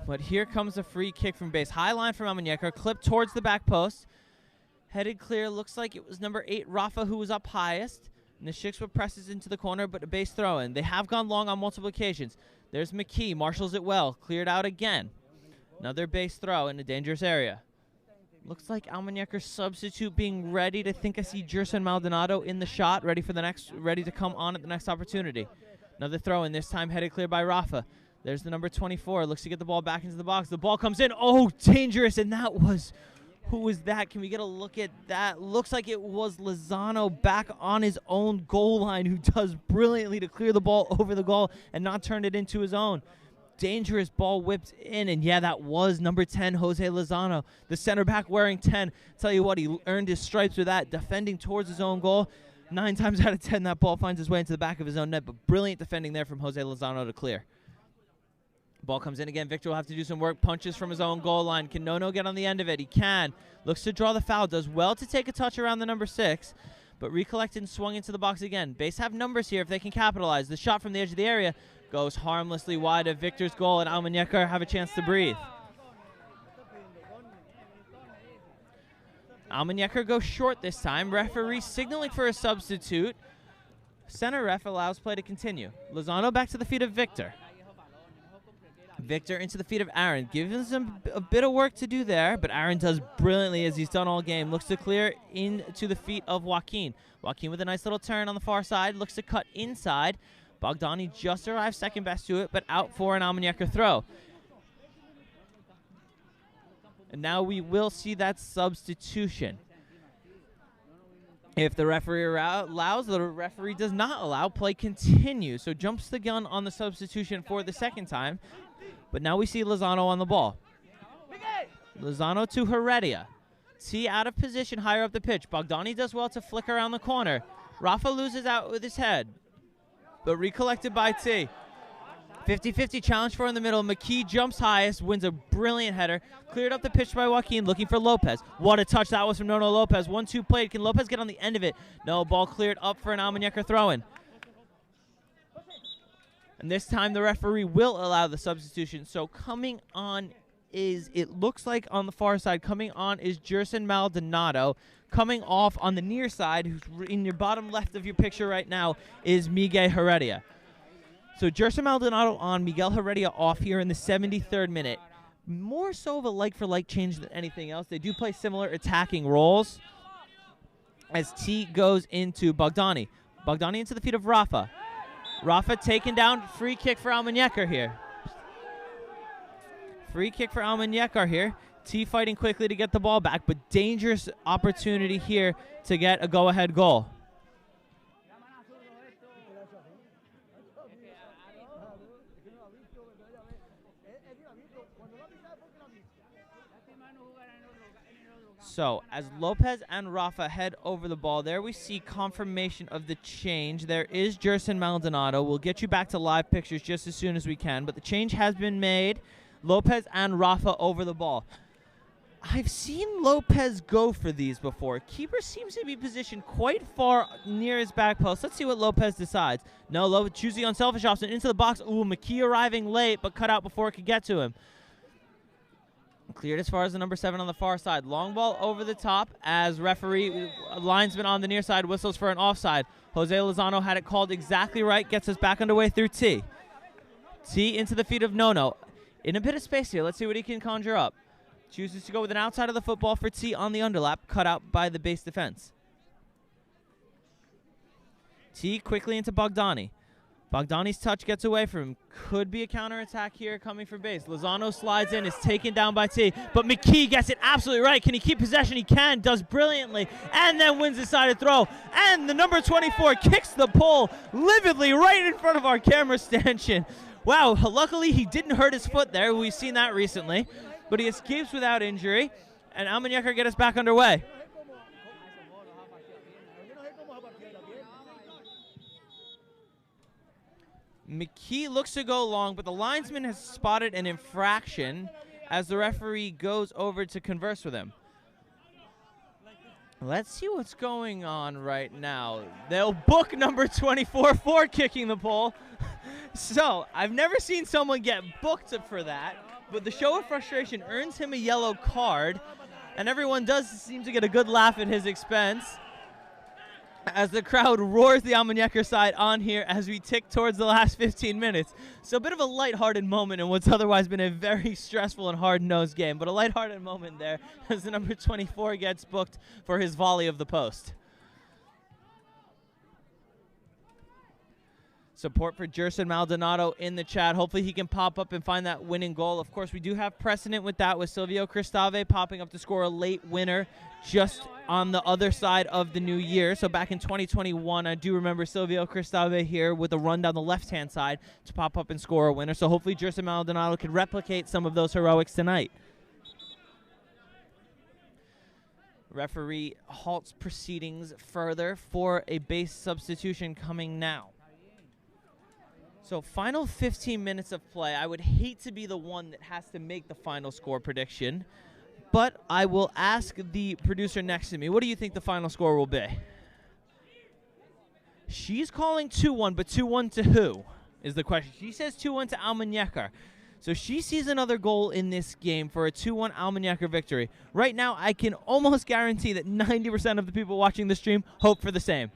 But here comes a free kick from base. High line from Almuñecar, clipped towards the back post. Headed clear, looks like it was number 8, Rafa, who was up highest. Nishikwa presses into the corner, but a base throw-in. They have gone long on multiple occasions. There's McKee, marshals it well, cleared out again. Another base throw in a dangerous area. Looks like Almuñecar's substitute being ready to think I see Gerson Maldonado in the shot, ready to come on at the next opportunity. Another throw in, this time headed clear by Rafa. There's the number 24, looks to get the ball back into the box. The ball comes in, oh, dangerous, and that was, who was that? Can we get a look at that? Looks like it was Lozano back on his own goal line, who does brilliantly to clear the ball over the goal and not turn it into his own. Dangerous ball whipped in, and yeah, that was number 10, Jose Lozano, the center back wearing 10. Tell you what, he earned his stripes with that, defending towards his own goal. 9 times out of 10, that ball finds its way into the back of his own net, but brilliant defending there from Jose Lozano to clear. Ball comes in again. Victor will have to do some work. Punches from his own goal line. Can Nono get on the end of it? He can. Looks to draw the foul. Does well to take a touch around the number 6, but recollected and swung into the box again. Base have numbers here if they can capitalize. The shot from the edge of the area goes harmlessly wide of Victor's goal, and Almuñecar have a chance to breathe. Almuñecar goes short this time. Referee signaling for a substitute. Center ref allows play to continue. Lozano back to the feet of Victor. Victor into the feet of Aaron. Gives him a bit of work to do there, but Aaron does brilliantly as he's done all game. Looks to clear into the feet of Joaquin. Joaquin with a nice little turn on the far side. Looks to cut inside. Bogdani just arrived second best to it, but out for an Almuñecar throw. And now we will see that substitution. If the referee allows, the referee does not allow. Play continues. So jumps the gun on the substitution for the second time. But now we see Lozano on the ball. Lozano to Heredia. T out of position higher up the pitch. Bogdani does well to flick around the corner. Rafa loses out with his head, but recollected by T. 50-50 challenge for in the middle. McKee jumps highest, wins a brilliant header. Cleared up the pitch by Joaquin, looking for Lopez. What a touch that was from Nono Lopez. 1-2 played. Can Lopez get on the end of it? No, ball cleared up for an Almuñecar throw-in. And this time the referee will allow the substitution. So coming on is, it looks like on the far side, coming on is Jerson Maldonado. Coming off on the near side, who's in your bottom left of your picture right now, is Miguel Heredia. So Jerson Maldonado on, Miguel Heredia off here in the 73rd minute. More so of a like-for-like change than anything else. They do play similar attacking roles as T goes into Bogdani. Bogdani into the feet of Rafa. Rafa taken down. Free kick for Almuñecar here. Free kick for Almuñecar here. T fighting quickly to get the ball back, but dangerous opportunity here to get a go-ahead goal. So, as Lopez and Rafa head over the ball, there we see confirmation of the change. There is Jerson Maldonado. We'll get you back to live pictures just as soon as we can, but the change has been made. Lopez and Rafa over the ball. I've seen Lopez go for these before. Keeper seems to be positioned quite far near his back post. Let's see what Lopez decides. No, Lopez choosing unselfish option into the box. Ooh, McKee arriving late, but cut out before it could get to him. Cleared as far as the number 7 on the far side. Long ball over the top as referee, linesman on the near side, whistles for an offside. Jose Lozano had it called exactly right. Gets us back underway through T. T into the feet of Nono. In a bit of space here. Let's see what he can conjure up. Chooses to go with an outside of the football for T on the underlap. Cut out by the base defense. T quickly into Bogdani. Bogdani's touch gets away from him. Could be a counterattack here coming for base. Lozano slides in, is taken down by T, but McKee gets it absolutely right. Can he keep possession? He can, does brilliantly, and then wins the sided throw. And the number 24 kicks the pole lividly right in front of our camera stanchion. Wow, luckily he didn't hurt his foot there. We've seen that recently, but he escapes without injury, and Almuñecar get us back underway. McKee looks to go long, but the linesman has spotted an infraction as the referee goes over to converse with him. Let's see what's going on right now. They'll book number 24 for kicking the pole. So, I've never seen someone get booked for that, but the show of frustration earns him a yellow card, and everyone does seem to get a good laugh at his expense as the crowd roars the Almuñecar side on here as we tick towards the last 15 minutes. So a bit of a lighthearted moment in what's otherwise been a very stressful and hard-nosed game, but a lighthearted moment there as the number 24 gets booked for his volley of the post. Support for Jerson Maldonado in the chat. Hopefully he can pop up and find that winning goal. Of course, we do have precedent with that, with Silvio Cristave popping up to score a late winner just on the other side of the new year. So back in 2021, I do remember Silvio Cristave here with a run down the left-hand side to pop up and score a winner. So hopefully Jerson Maldonado can replicate some of those heroics tonight. Referee halts proceedings further for a base substitution coming now. So final 15 minutes of play. I would hate to be the one that has to make the final score prediction, but I will ask the producer next to me, what do you think the final score will be? She's calling 2-1, but 2-1 to who is the question. She says 2-1 to Almuñecar. So she sees another goal in this game for a 2-1 Almuñecar victory. Right now, I can almost guarantee that 90% of the people watching the stream hope for the same.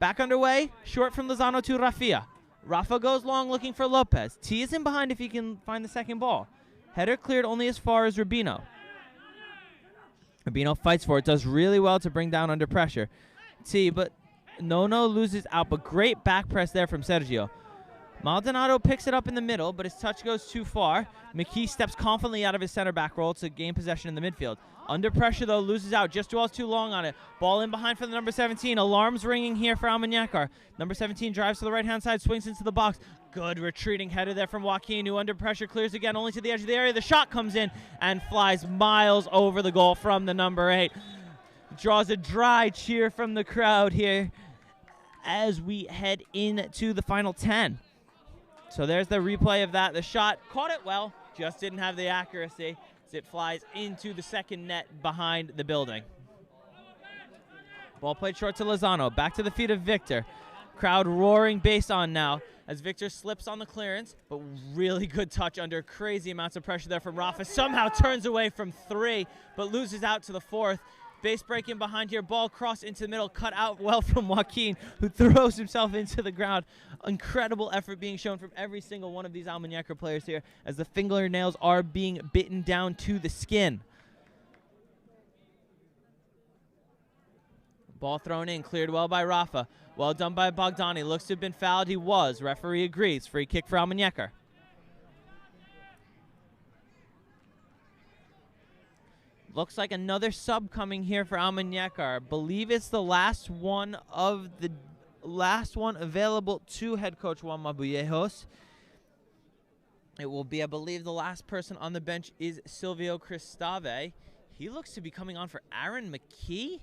Back underway, short from Lozano to Rafia. Rafa goes long looking for Lopez. T is in behind if he can find the second ball. Header cleared only as far as Rubino. Rubino fights for it, does really well to bring down under pressure. T, but Nono loses out, but great back press there from Sergio. Maldonado picks it up in the middle, but his touch goes too far. McKee steps confidently out of his center back role to gain possession in the midfield. Under pressure, though, loses out. Just dwells too long on it. Ball in behind for the number 17. Alarms ringing here for Almuñecar. Number 17 drives to the right-hand side, swings into the box. Good retreating header there from Joaquin, who under pressure clears again, only to the edge of the area. The shot comes in and flies miles over the goal from the number 8. Draws a dry cheer from the crowd here as we head into the final 10. So there's the replay of that. The shot caught it well, just didn't have the accuracy as it flies into the second net behind the building. Ball played short to Lozano. Back to the feet of Victor. Crowd roaring base on now as Victor slips on the clearance, but really good touch under crazy amounts of pressure there from Rafa. Somehow turns away from 3, but loses out to the 4th. Base break in behind here. Ball cross into the middle. Cut out well from Joaquin, who throws himself into the ground. Incredible effort being shown from every single one of these Almuñecar players here as the fingernails are being bitten down to the skin. Ball thrown in. Cleared well by Rafa. Well done by Bogdani. Looks to have been fouled. He was. Referee agrees. Free kick for Almuñecar. Looks like another sub coming here for Almuñecar. I believe it's the last one available to head coach Juan Mabujejos. It will be, I believe, the last person on the bench is Silvio Cristave. He looks to be coming on for Aaron McKee.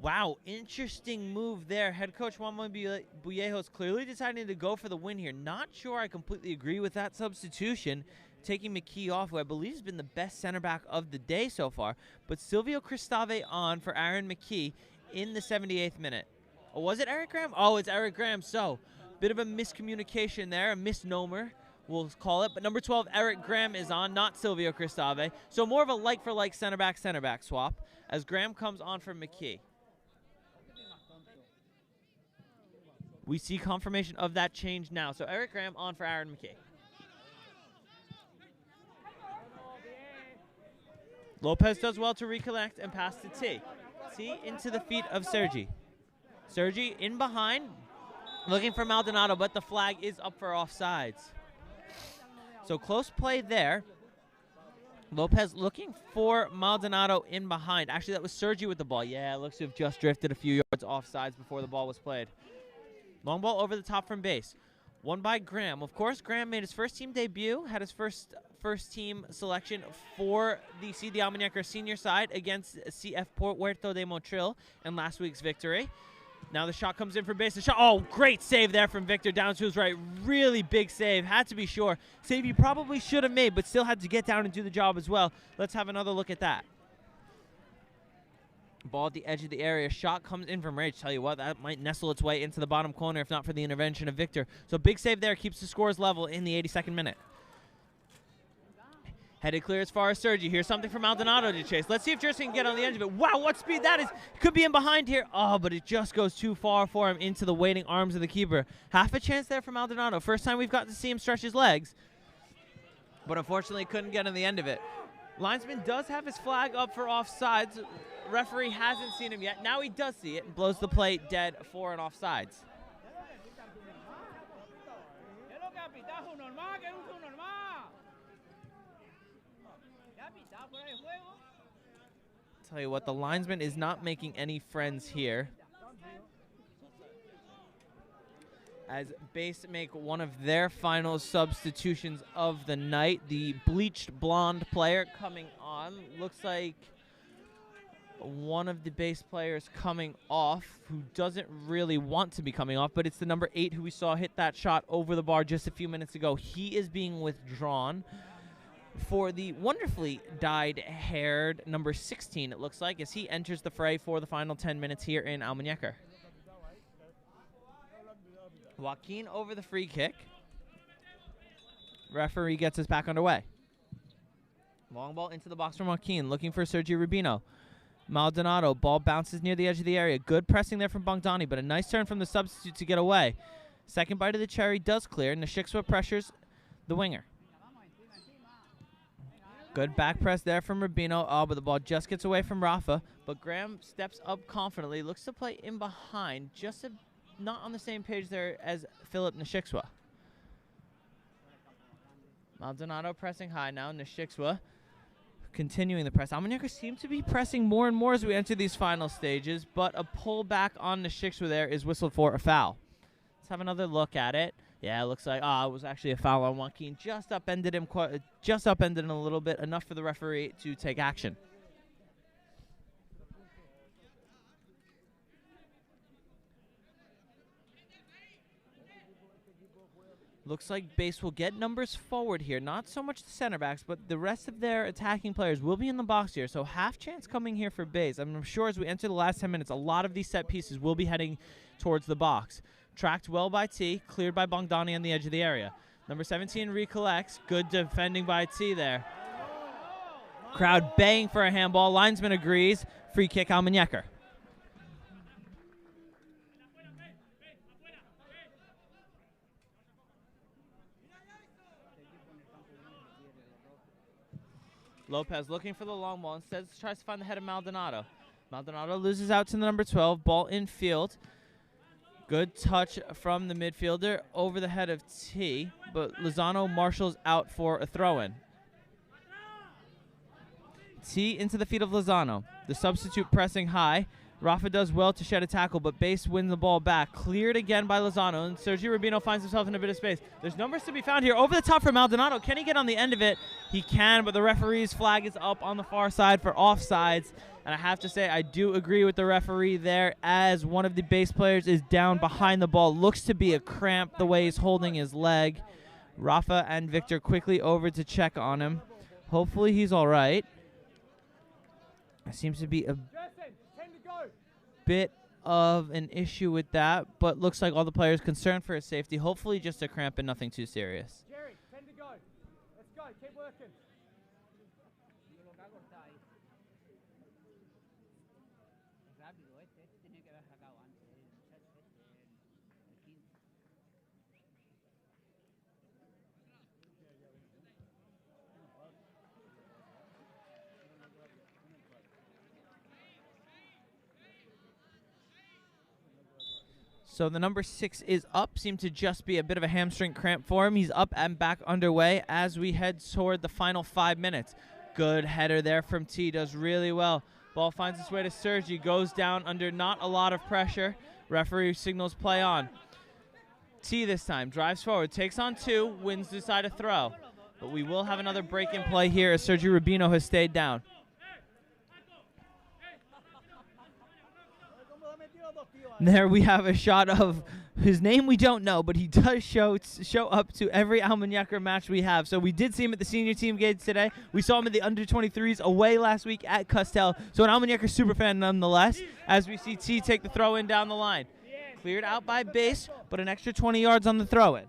Wow, interesting move there. Head coach Juan Mabujejos clearly deciding to go for the win here. Not sure I completely agree with that substitution, taking McKee off, who I believe has been the best center back of the day so far. But Silvio Cristave on for Aaron McKee in the 78th minute. Oh, was it Eric Graham? Oh, it's Eric Graham. So, bit of a miscommunication there, a misnomer, we'll call it. But number 12, Eric Graham is on, not Silvio Cristave. So more of a like-for-like center-back swap as Graham comes on for McKee. We see confirmation of that change now. So Eric Graham on for Aaron McKee. Lopez does well to recollect and pass to T. T into the feet of Sergi. Sergi in behind, looking for Maldonado, but the flag is up for offsides. So close play there. Lopez looking for Maldonado in behind. Actually, that was Sergi with the ball. Yeah, it looks to have just drifted a few yards offsides before the ball was played. Long ball over the top from base. Won by Graham. Of course, Graham made his first team debut, had his first team selection for the CD Almuñecar senior side against CF Puerto de Motril in last week's victory. Now the shot comes in for base. The shot, oh, great save there from Victor down to his right. Really big save. Had to be sure. Save he probably should have made, but still had to get down and do the job as well. Let's have another look at that. Ball at the edge of the area. Shot comes in from Rage. Tell you what, that might nestle its way into the bottom corner if not for the intervention of Victor. So big save there. Keeps the scores level in the 82nd minute. Headed clear as far as Sergi. Here's something from Maldonado to chase. Let's see if Jersey can get on the edge of it. Wow, what speed that is. Could be in behind here. Oh, but it just goes too far for him into the waiting arms of the keeper. Half a chance there for Maldonado. First time we've got to see him stretch his legs. But unfortunately couldn't get on the end of it. Linesman does have his flag up for offsides. Referee hasn't seen him yet. Now he does see it and blows the play dead for an offsides. Tell you what, the linesman is not making any friends here, as base make one of their final substitutions of the night. The bleached blonde player coming on. Looks like one of the base players coming off who doesn't really want to be coming off, but it's the number 8 who we saw hit that shot over the bar just a few minutes ago. He is being withdrawn for the wonderfully dyed-haired number 16, it looks like, as he enters the fray for the final 10 minutes here in Almuñecar. Joaquin over the free kick. Referee gets us back underway. Long ball into the box from Joaquin, looking for Sergio Rubino. Maldonado, ball bounces near the edge of the area. Good pressing there from Bongdani, but a nice turn from the substitute to get away. Second bite of the cherry does clear. Nashikwa pressures the winger. Good back press there from Rubino. Oh, but the ball just gets away from Rafa. But Graham steps up confidently, looks to play in behind, just not on the same page there as Philip Nashikwa. Maldonado pressing high now. Nashikwa continuing the press. Almuñecar seems to be pressing more and more as we enter these final stages, but a pullback on Nashikwa there is whistled for a foul. Let's have another look at it. Yeah, it looks like it was actually a foul on Joaquin. Just upended him a little bit, enough for the referee to take action. Looks like base will get numbers forward here. Not so much the center backs, but the rest of their attacking players will be in the box here. So half chance coming here for base. I'm sure as we enter the last 10 minutes, a lot of these set pieces will be heading towards the box. Tracked well by T, cleared by Bongdani on the edge of the area. Number 17 recollects. Good defending by T there. Crowd baying for a handball. Linesman agrees. Free kick Almuñecar. Lopez looking for the long ball. Instead tries to find the head of Maldonado. Maldonado loses out to the number 12. Ball in field. Good touch from the midfielder over the head of T, but Lozano marshals out for a throw-in. T into the feet of Lozano. The substitute pressing high. Rafa does well to shed a tackle, but base wins the ball back. Cleared again by Lozano, and Sergio Rubino finds himself in a bit of space. There's numbers to be found here. Over the top for Maldonado. Can he get on the end of it? He can, but the referee's flag is up on the far side for offsides. And I have to say, I do agree with the referee there, as one of the base players is down behind the ball. Looks to be a cramp the way he's holding his leg. Rafa and Victor quickly over to check on him. Hopefully he's all right. There seems to be a bit of an issue with that, but looks like all the players concerned for his safety. Hopefully just a cramp and nothing too serious. Jerry, 10 to go. Let's go. Keep working. So the number 6 is up. Seemed to just be a bit of a hamstring cramp for him. He's up and back underway as we head toward the final 5 minutes. Good header there from T. Does really well. Ball finds its way to Sergi. Goes down under not a lot of pressure. Referee signals play on. T this time. Drives forward. Takes on 2. Wins the side of throw. But we will have another break in play here as Sergio Rubino has stayed down. There we have a shot of his name we don't know, but he does show up to every Almuñecar match we have. So we did see him at the senior team games today. We saw him at the under-23s away last week at Castell. So an Almuñecar superfan nonetheless, as we see T take the throw-in down the line. Cleared out by base, but an extra 20 yards on the throw-in.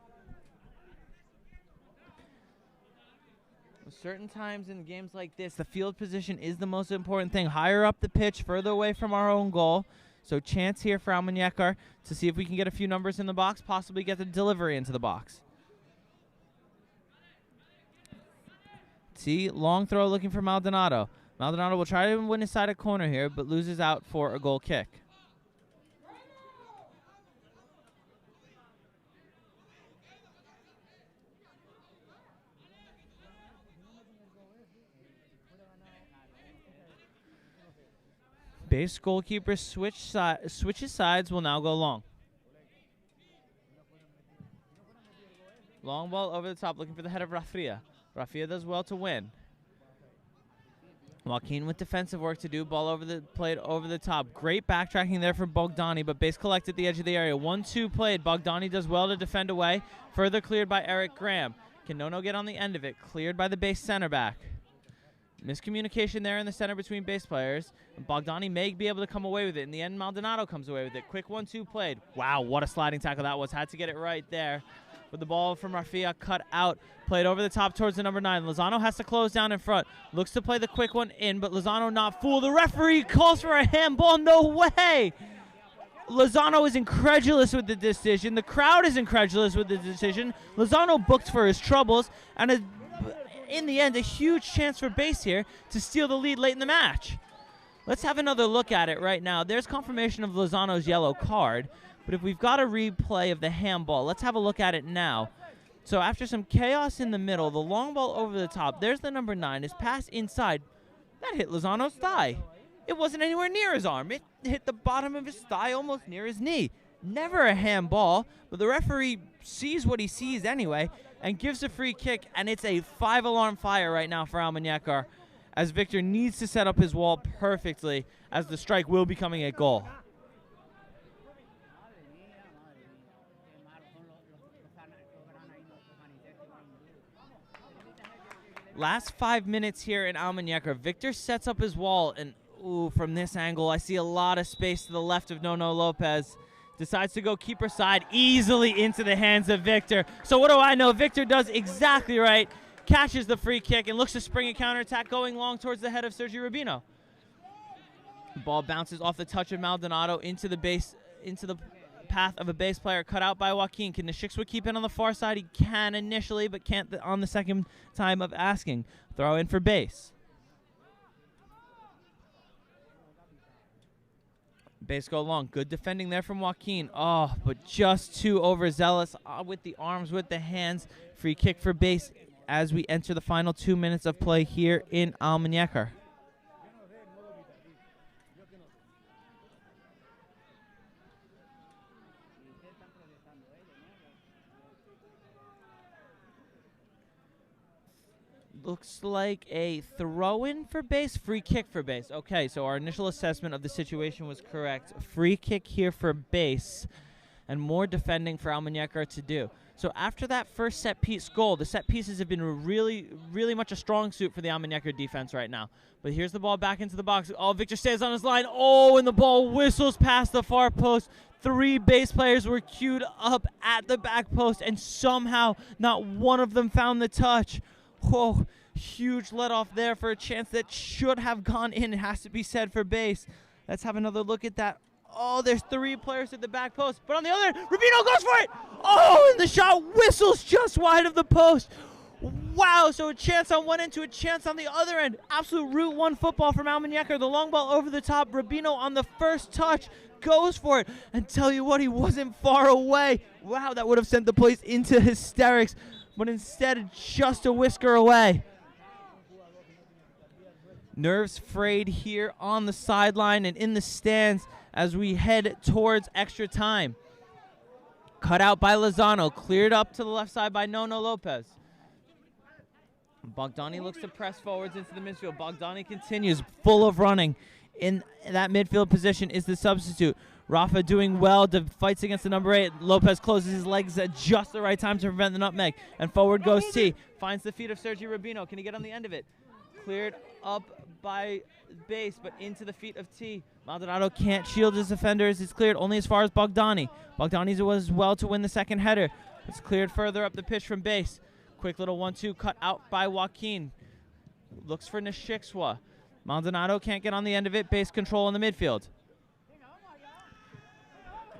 Certain times in games like this, the field position is the most important thing. Higher up the pitch, further away from our own goal. So chance here for Almuñecar to see if we can get a few numbers in the box, possibly get the delivery into the box. See, long throw looking for Maldonado. Maldonado will try to win his side of corner here, but loses out for a goal kick. Base goalkeeper switches sides, will now go long. Long ball over the top, looking for the head of Rafia. Rafia does well to win. Joaquin with defensive work to do. Ball over the plate, over the top. Great backtracking there from Bogdani, but base collect at the edge of the area. 1-2 played. Bogdani does well to defend away. Further cleared by Eric Graham. Can Nono get on the end of it? Cleared by the base center back. Miscommunication there in the center between base players. Bogdani may be able to come away with it. In the end, Maldonado comes away with it. Quick 1-2 played. Wow, what a sliding tackle that was. Had to get it right there. With the ball from Rafia cut out. Played over the top towards the number 9. Lozano has to close down in front. Looks to play the quick one in, but Lozano not fooled. The referee calls for a handball. No way! Lozano is incredulous with the decision. The crowd is incredulous with the decision. Lozano booked for his troubles, and in the end, a huge chance for base here to steal the lead late in the match. Let's have another look at it right now. There's confirmation of Lozano's yellow card, but if we've got a replay of the handball, let's have a look at it now. So after some chaos in the middle, the long ball over the top, there's the number 9, is passed inside. That hit Lozano's thigh. It wasn't anywhere near his arm. It hit the bottom of his thigh, almost near his knee. Never a handball, but the referee sees what he sees anyway and gives a free kick, and it's a 5-alarm fire right now for Almuñecar, as Victor needs to set up his wall perfectly, as the strike will be coming a goal. Last 5 minutes here in Almuñecar. Victor sets up his wall, and from this angle, I see a lot of space to the left of Nono Lopez. Decides to go keeper side easily into the hands of Victor. So what do I know? Victor does exactly right. Catches the free kick and looks to spring a counterattack going long towards the head of Sergio Rubino. Ball bounces off the touch of Maldonado into the path of a base player, cut out by Joaquin. Can Nishikwa keep in on the far side? He can initially, but can't on the second time of asking. Throw in for base. Base go long. Good defending there from Joaquin. Oh, but just too overzealous with the arms, with the hands. Free kick for base as we enter the final 2 minutes of play here in Almuñecar. Looks like a throw-in for base, free kick for base. Okay, so our initial assessment of the situation was correct. Free kick here for base, and more defending for Almuñecar to do. So after that first set-piece goal, the set pieces have been really, really much a strong suit for the Almuñecar defense right now. But here's the ball back into the box. Oh, Victor stays on his line. Oh, and the ball whistles past the far post. 3 base players were queued up at the back post, and somehow not one of them found the touch. Whoa, huge let off there for a chance that should have gone in. It has to be said for base. Let's have another look at that. Oh, there's 3 players at the back post. But on the other end, Rubino goes for it. Oh, and the shot whistles just wide of the post. Wow, so a chance on one end to a chance on the other end. Absolute Route 1 football from Almuñecar. The long ball over the top. Rubino on the first touch goes for it. And tell you what, he wasn't far away. Wow, that would have sent the place into hysterics. But instead, just a whisker away. Nerves frayed here on the sideline and in the stands as we head towards extra time. Cut out by Lozano, cleared up to the left side by Nono Lopez. Bogdani looks to press forwards into the midfield. Bogdani continues, full of running. In that midfield position is the substitute. Rafa doing well, fights against the number 8. Lopez closes his legs at just the right time to prevent the nutmeg. And forward goes T. Finds the feet of Sergio Rubino. Can he get on the end of it? Cleared up by base, but into the feet of T. Maldonado can't shield his defenders. It's cleared only as far as Bogdani. Bogdani was well to win the second header. It's cleared further up the pitch from base. Quick little 1-2 cut out by Joaquin. Looks for Nishikwa. Maldonado can't get on the end of it. Base control in the midfield.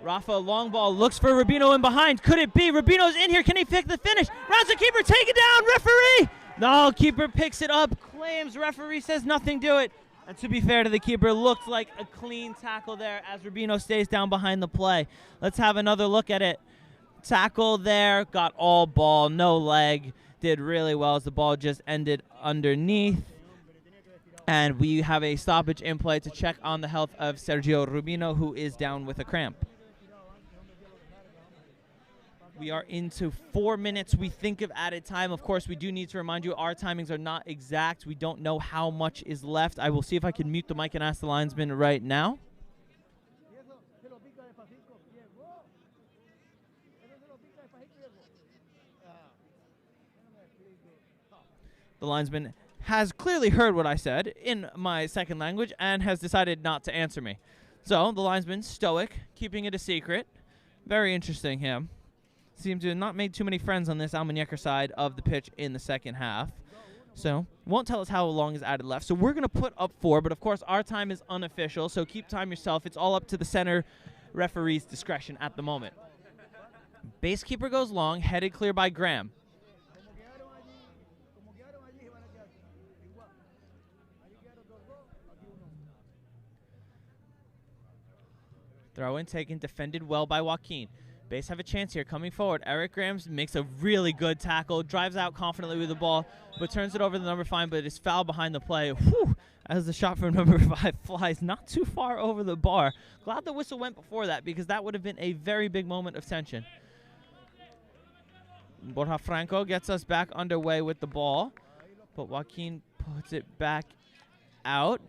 Rafa, long ball, looks for Rubino in behind. Could it be? Rubino's in here. Can he pick the finish? Rounds the keeper, take it down, referee! No, keeper picks it up, claims, referee says nothing, do it. And to be fair to the keeper, looked like a clean tackle there as Rubino stays down behind the play. Let's have another look at it. Tackle there, got all ball, no leg. Did really well as the ball just ended underneath. And we have a stoppage in play to check on the health of Sergio Rubino, who is down with a cramp. We are into 4 minutes, we think, of added time. Of course, we do need to remind you our timings are not exact. We don't know how much is left. I will see if I can mute the mic and ask the linesman right now. The linesman has clearly heard what I said in my second language and has decided not to answer me. So the linesman, stoic, keeping it a secret. Very interesting, him. Seems to have not made too many friends on this Almuñecar side of the pitch in the second half. So won't tell us how long is added left. So we're going to put up 4, but of course our time is unofficial, so keep time yourself. It's all up to the center referee's discretion at the moment. Base keeper goes long, headed clear by Graham. Throw in taken, defended well by Joaquin. Base have a chance here coming forward. Eric Grahams makes a really good tackle, drives out confidently with the ball, but turns it over to number 5, but is fouled behind the play. Whew, as the shot from number 5 flies not too far over the bar. Glad the whistle went before that, because that would have been a very big moment of tension. Borja Franco gets us back underway with the ball, but Joaquin puts it back out.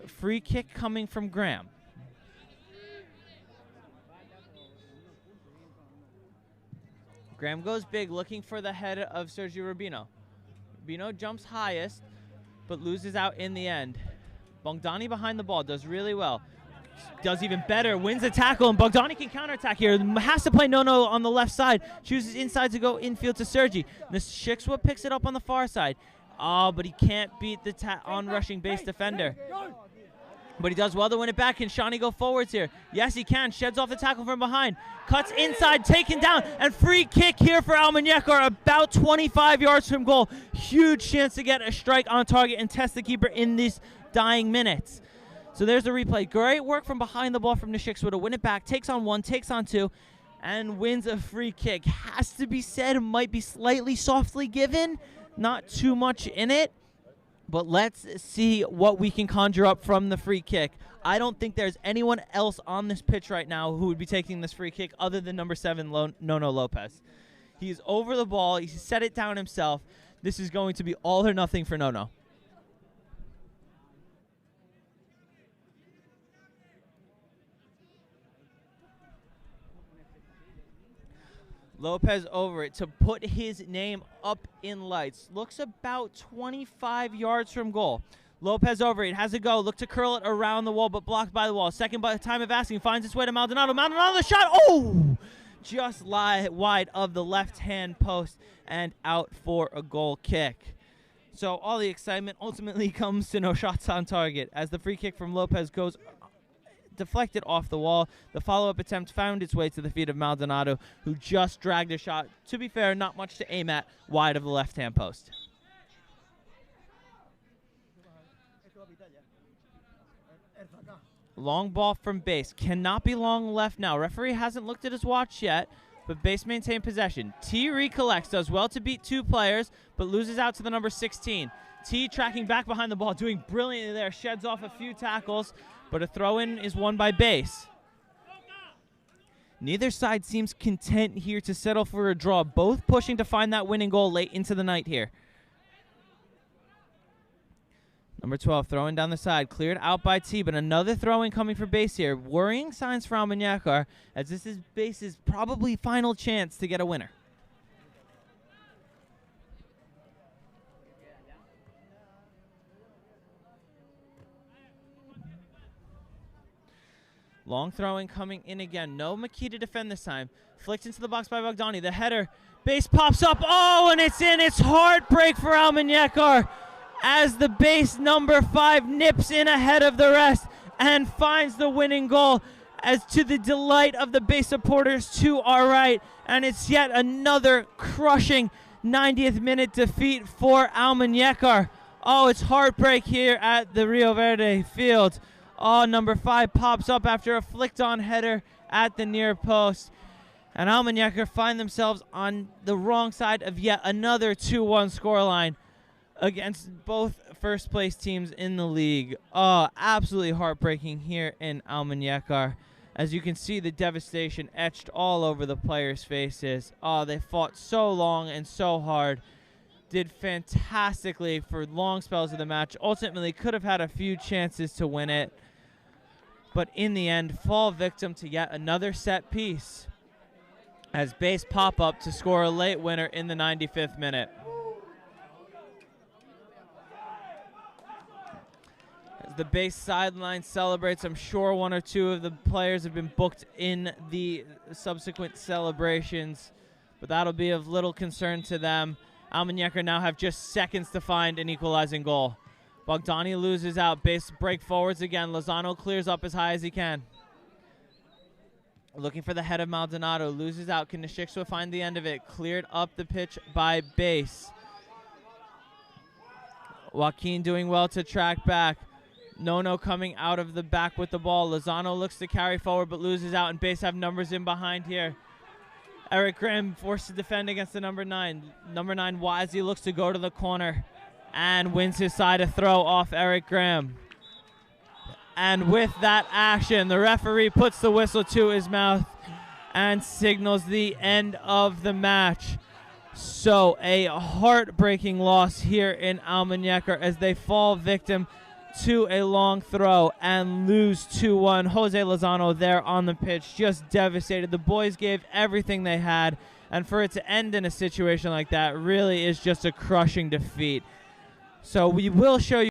Free kick coming from Graham. Graham goes big, looking for the head of Sergio Rubino. Rubino jumps highest, but loses out in the end. Bogdani behind the ball, does really well. Does even better, wins the tackle, and Bogdani can counterattack here. Has to play no-no on the left side. Chooses inside to go infield to Sergi. Nishikwa picks it up on the far side. Oh, but he can't beat the on-rushing base defender. But he does well to win it back. Can Shawnee go forwards here? Yes, he can. Sheds off the tackle from behind. Cuts inside, taken down, and free kick here for Almuñecar, about 25 yards from goal. Huge chance to get a strike on target and test the keeper in these dying minutes. So there's the replay. Great work from behind the ball from Nishikwa to win it back. Takes on 1, takes on 2, and wins a free kick. Has to be said, might be slightly softly given. Not too much in it. But let's see what we can conjure up from the free kick. I don't think there's anyone else on this pitch right now who would be taking this free kick other than number 7, Nono Lopez. He's over the ball. He's set it down himself. This is going to be all or nothing for Nono. Lopez over it to put his name up in lights. Looks about 25 yards from goal. Lopez over it, has a go, look to curl it around the wall, but blocked by the wall. Second by the time of asking, finds its way to Maldonado. Maldonado, the shot, oh! Just wide of the left-hand post and out for a goal kick. So all the excitement ultimately comes to no shots on target as the free kick from Lopez goes deflected off the wall. The follow-up attempt found its way to the feet of Maldonado, who just dragged a shot. To be fair, not much to aim at, wide of the left-hand post. Long ball from base. Cannot be long left now. Referee hasn't looked at his watch yet, but base maintained possession. T recollects, does well to beat 2 players, but loses out to the number 16. T tracking back behind the ball, doing brilliantly there, sheds off a few tackles, but a throw-in is won by base. Neither side seems content here to settle for a draw, both pushing to find that winning goal late into the night here. Number 12 throwing down the side, cleared out by T, but another throw-in coming for base here. Worrying signs for Almuñecar, as this is base's probably final chance to get a winner. Long throwing coming in again. No McKee to defend this time. Flicked into the box by Bogdani. The header. Base pops up. Oh, and it's in. It's heartbreak for Almuñecar as the base number 5 nips in ahead of the rest and finds the winning goal, as to the delight of the base supporters to our right. And it's yet another crushing 90th minute defeat for Almuñecar. Oh, it's heartbreak here at the Rio Verde field. Oh, number 5 pops up after a flicked-on header at the near post. And Almuñecar find themselves on the wrong side of yet another 2-1 scoreline against both first place teams in the league. Oh, absolutely heartbreaking here in Almuñecar. As you can see, the devastation etched all over the players' faces. Oh, they fought so long and so hard. Did fantastically for long spells of the match. Ultimately could have had a few chances to win it. But in the end, fall victim to yet another set piece as base pop up to score a late winner in the 95th minute. As the base sideline celebrates, I'm sure one or two of the players have been booked in the subsequent celebrations, but that'll be of little concern to them. Almuñecar now have just seconds to find an equalizing goal. Bogdani loses out. Base break forwards again. Lozano clears up as high as he can. Looking for the head of Maldonado. Loses out. Can Nishikshwa find the end of it? Cleared up the pitch by Base. Joaquin doing well to track back. Nono coming out of the back with the ball. Lozano looks to carry forward but loses out, and Base have numbers in behind here. Eric Graham forced to defend against the number 9. Number 9 wisely looks to go to the corner and wins his side a throw off Eric Graham. And with that action, the referee puts the whistle to his mouth and signals the end of the match. So a heartbreaking loss here in Almuñecar as they fall victim to a long throw and lose 2-1. Jose Lozano there on the pitch, just devastated. The boys gave everything they had, and for it to end in a situation like that really is just a crushing defeat. So we will show you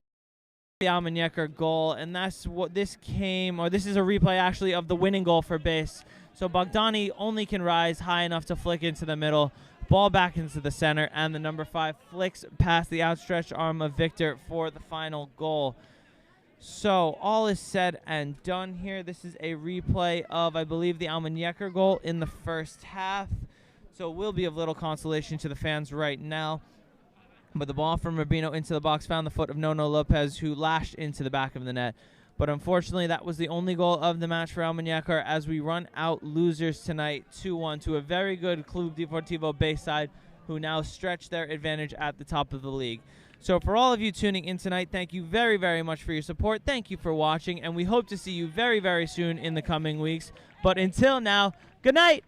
the Almuñecar goal, and that's what this came, or this is a replay actually of the winning goal for Base. So Bogdani only can rise high enough to flick into the middle, ball back into the center, and the number 5 flicks past the outstretched arm of Victor for the final goal. So all is said and done here. This is a replay of, I believe, the Almuñecar goal in the first half. So it will be of little consolation to the fans right now. But the ball from Rubino into the box found the foot of Nono Lopez, who lashed into the back of the net. But unfortunately, that was the only goal of the match for Almuñecar as we run out losers tonight 2-1 to a very good Club Deportivo Base side, who now stretch their advantage at the top of the league. So for all of you tuning in tonight, thank you very, very much for your support. Thank you for watching, and we hope to see you very, very soon in the coming weeks. But until now, good night.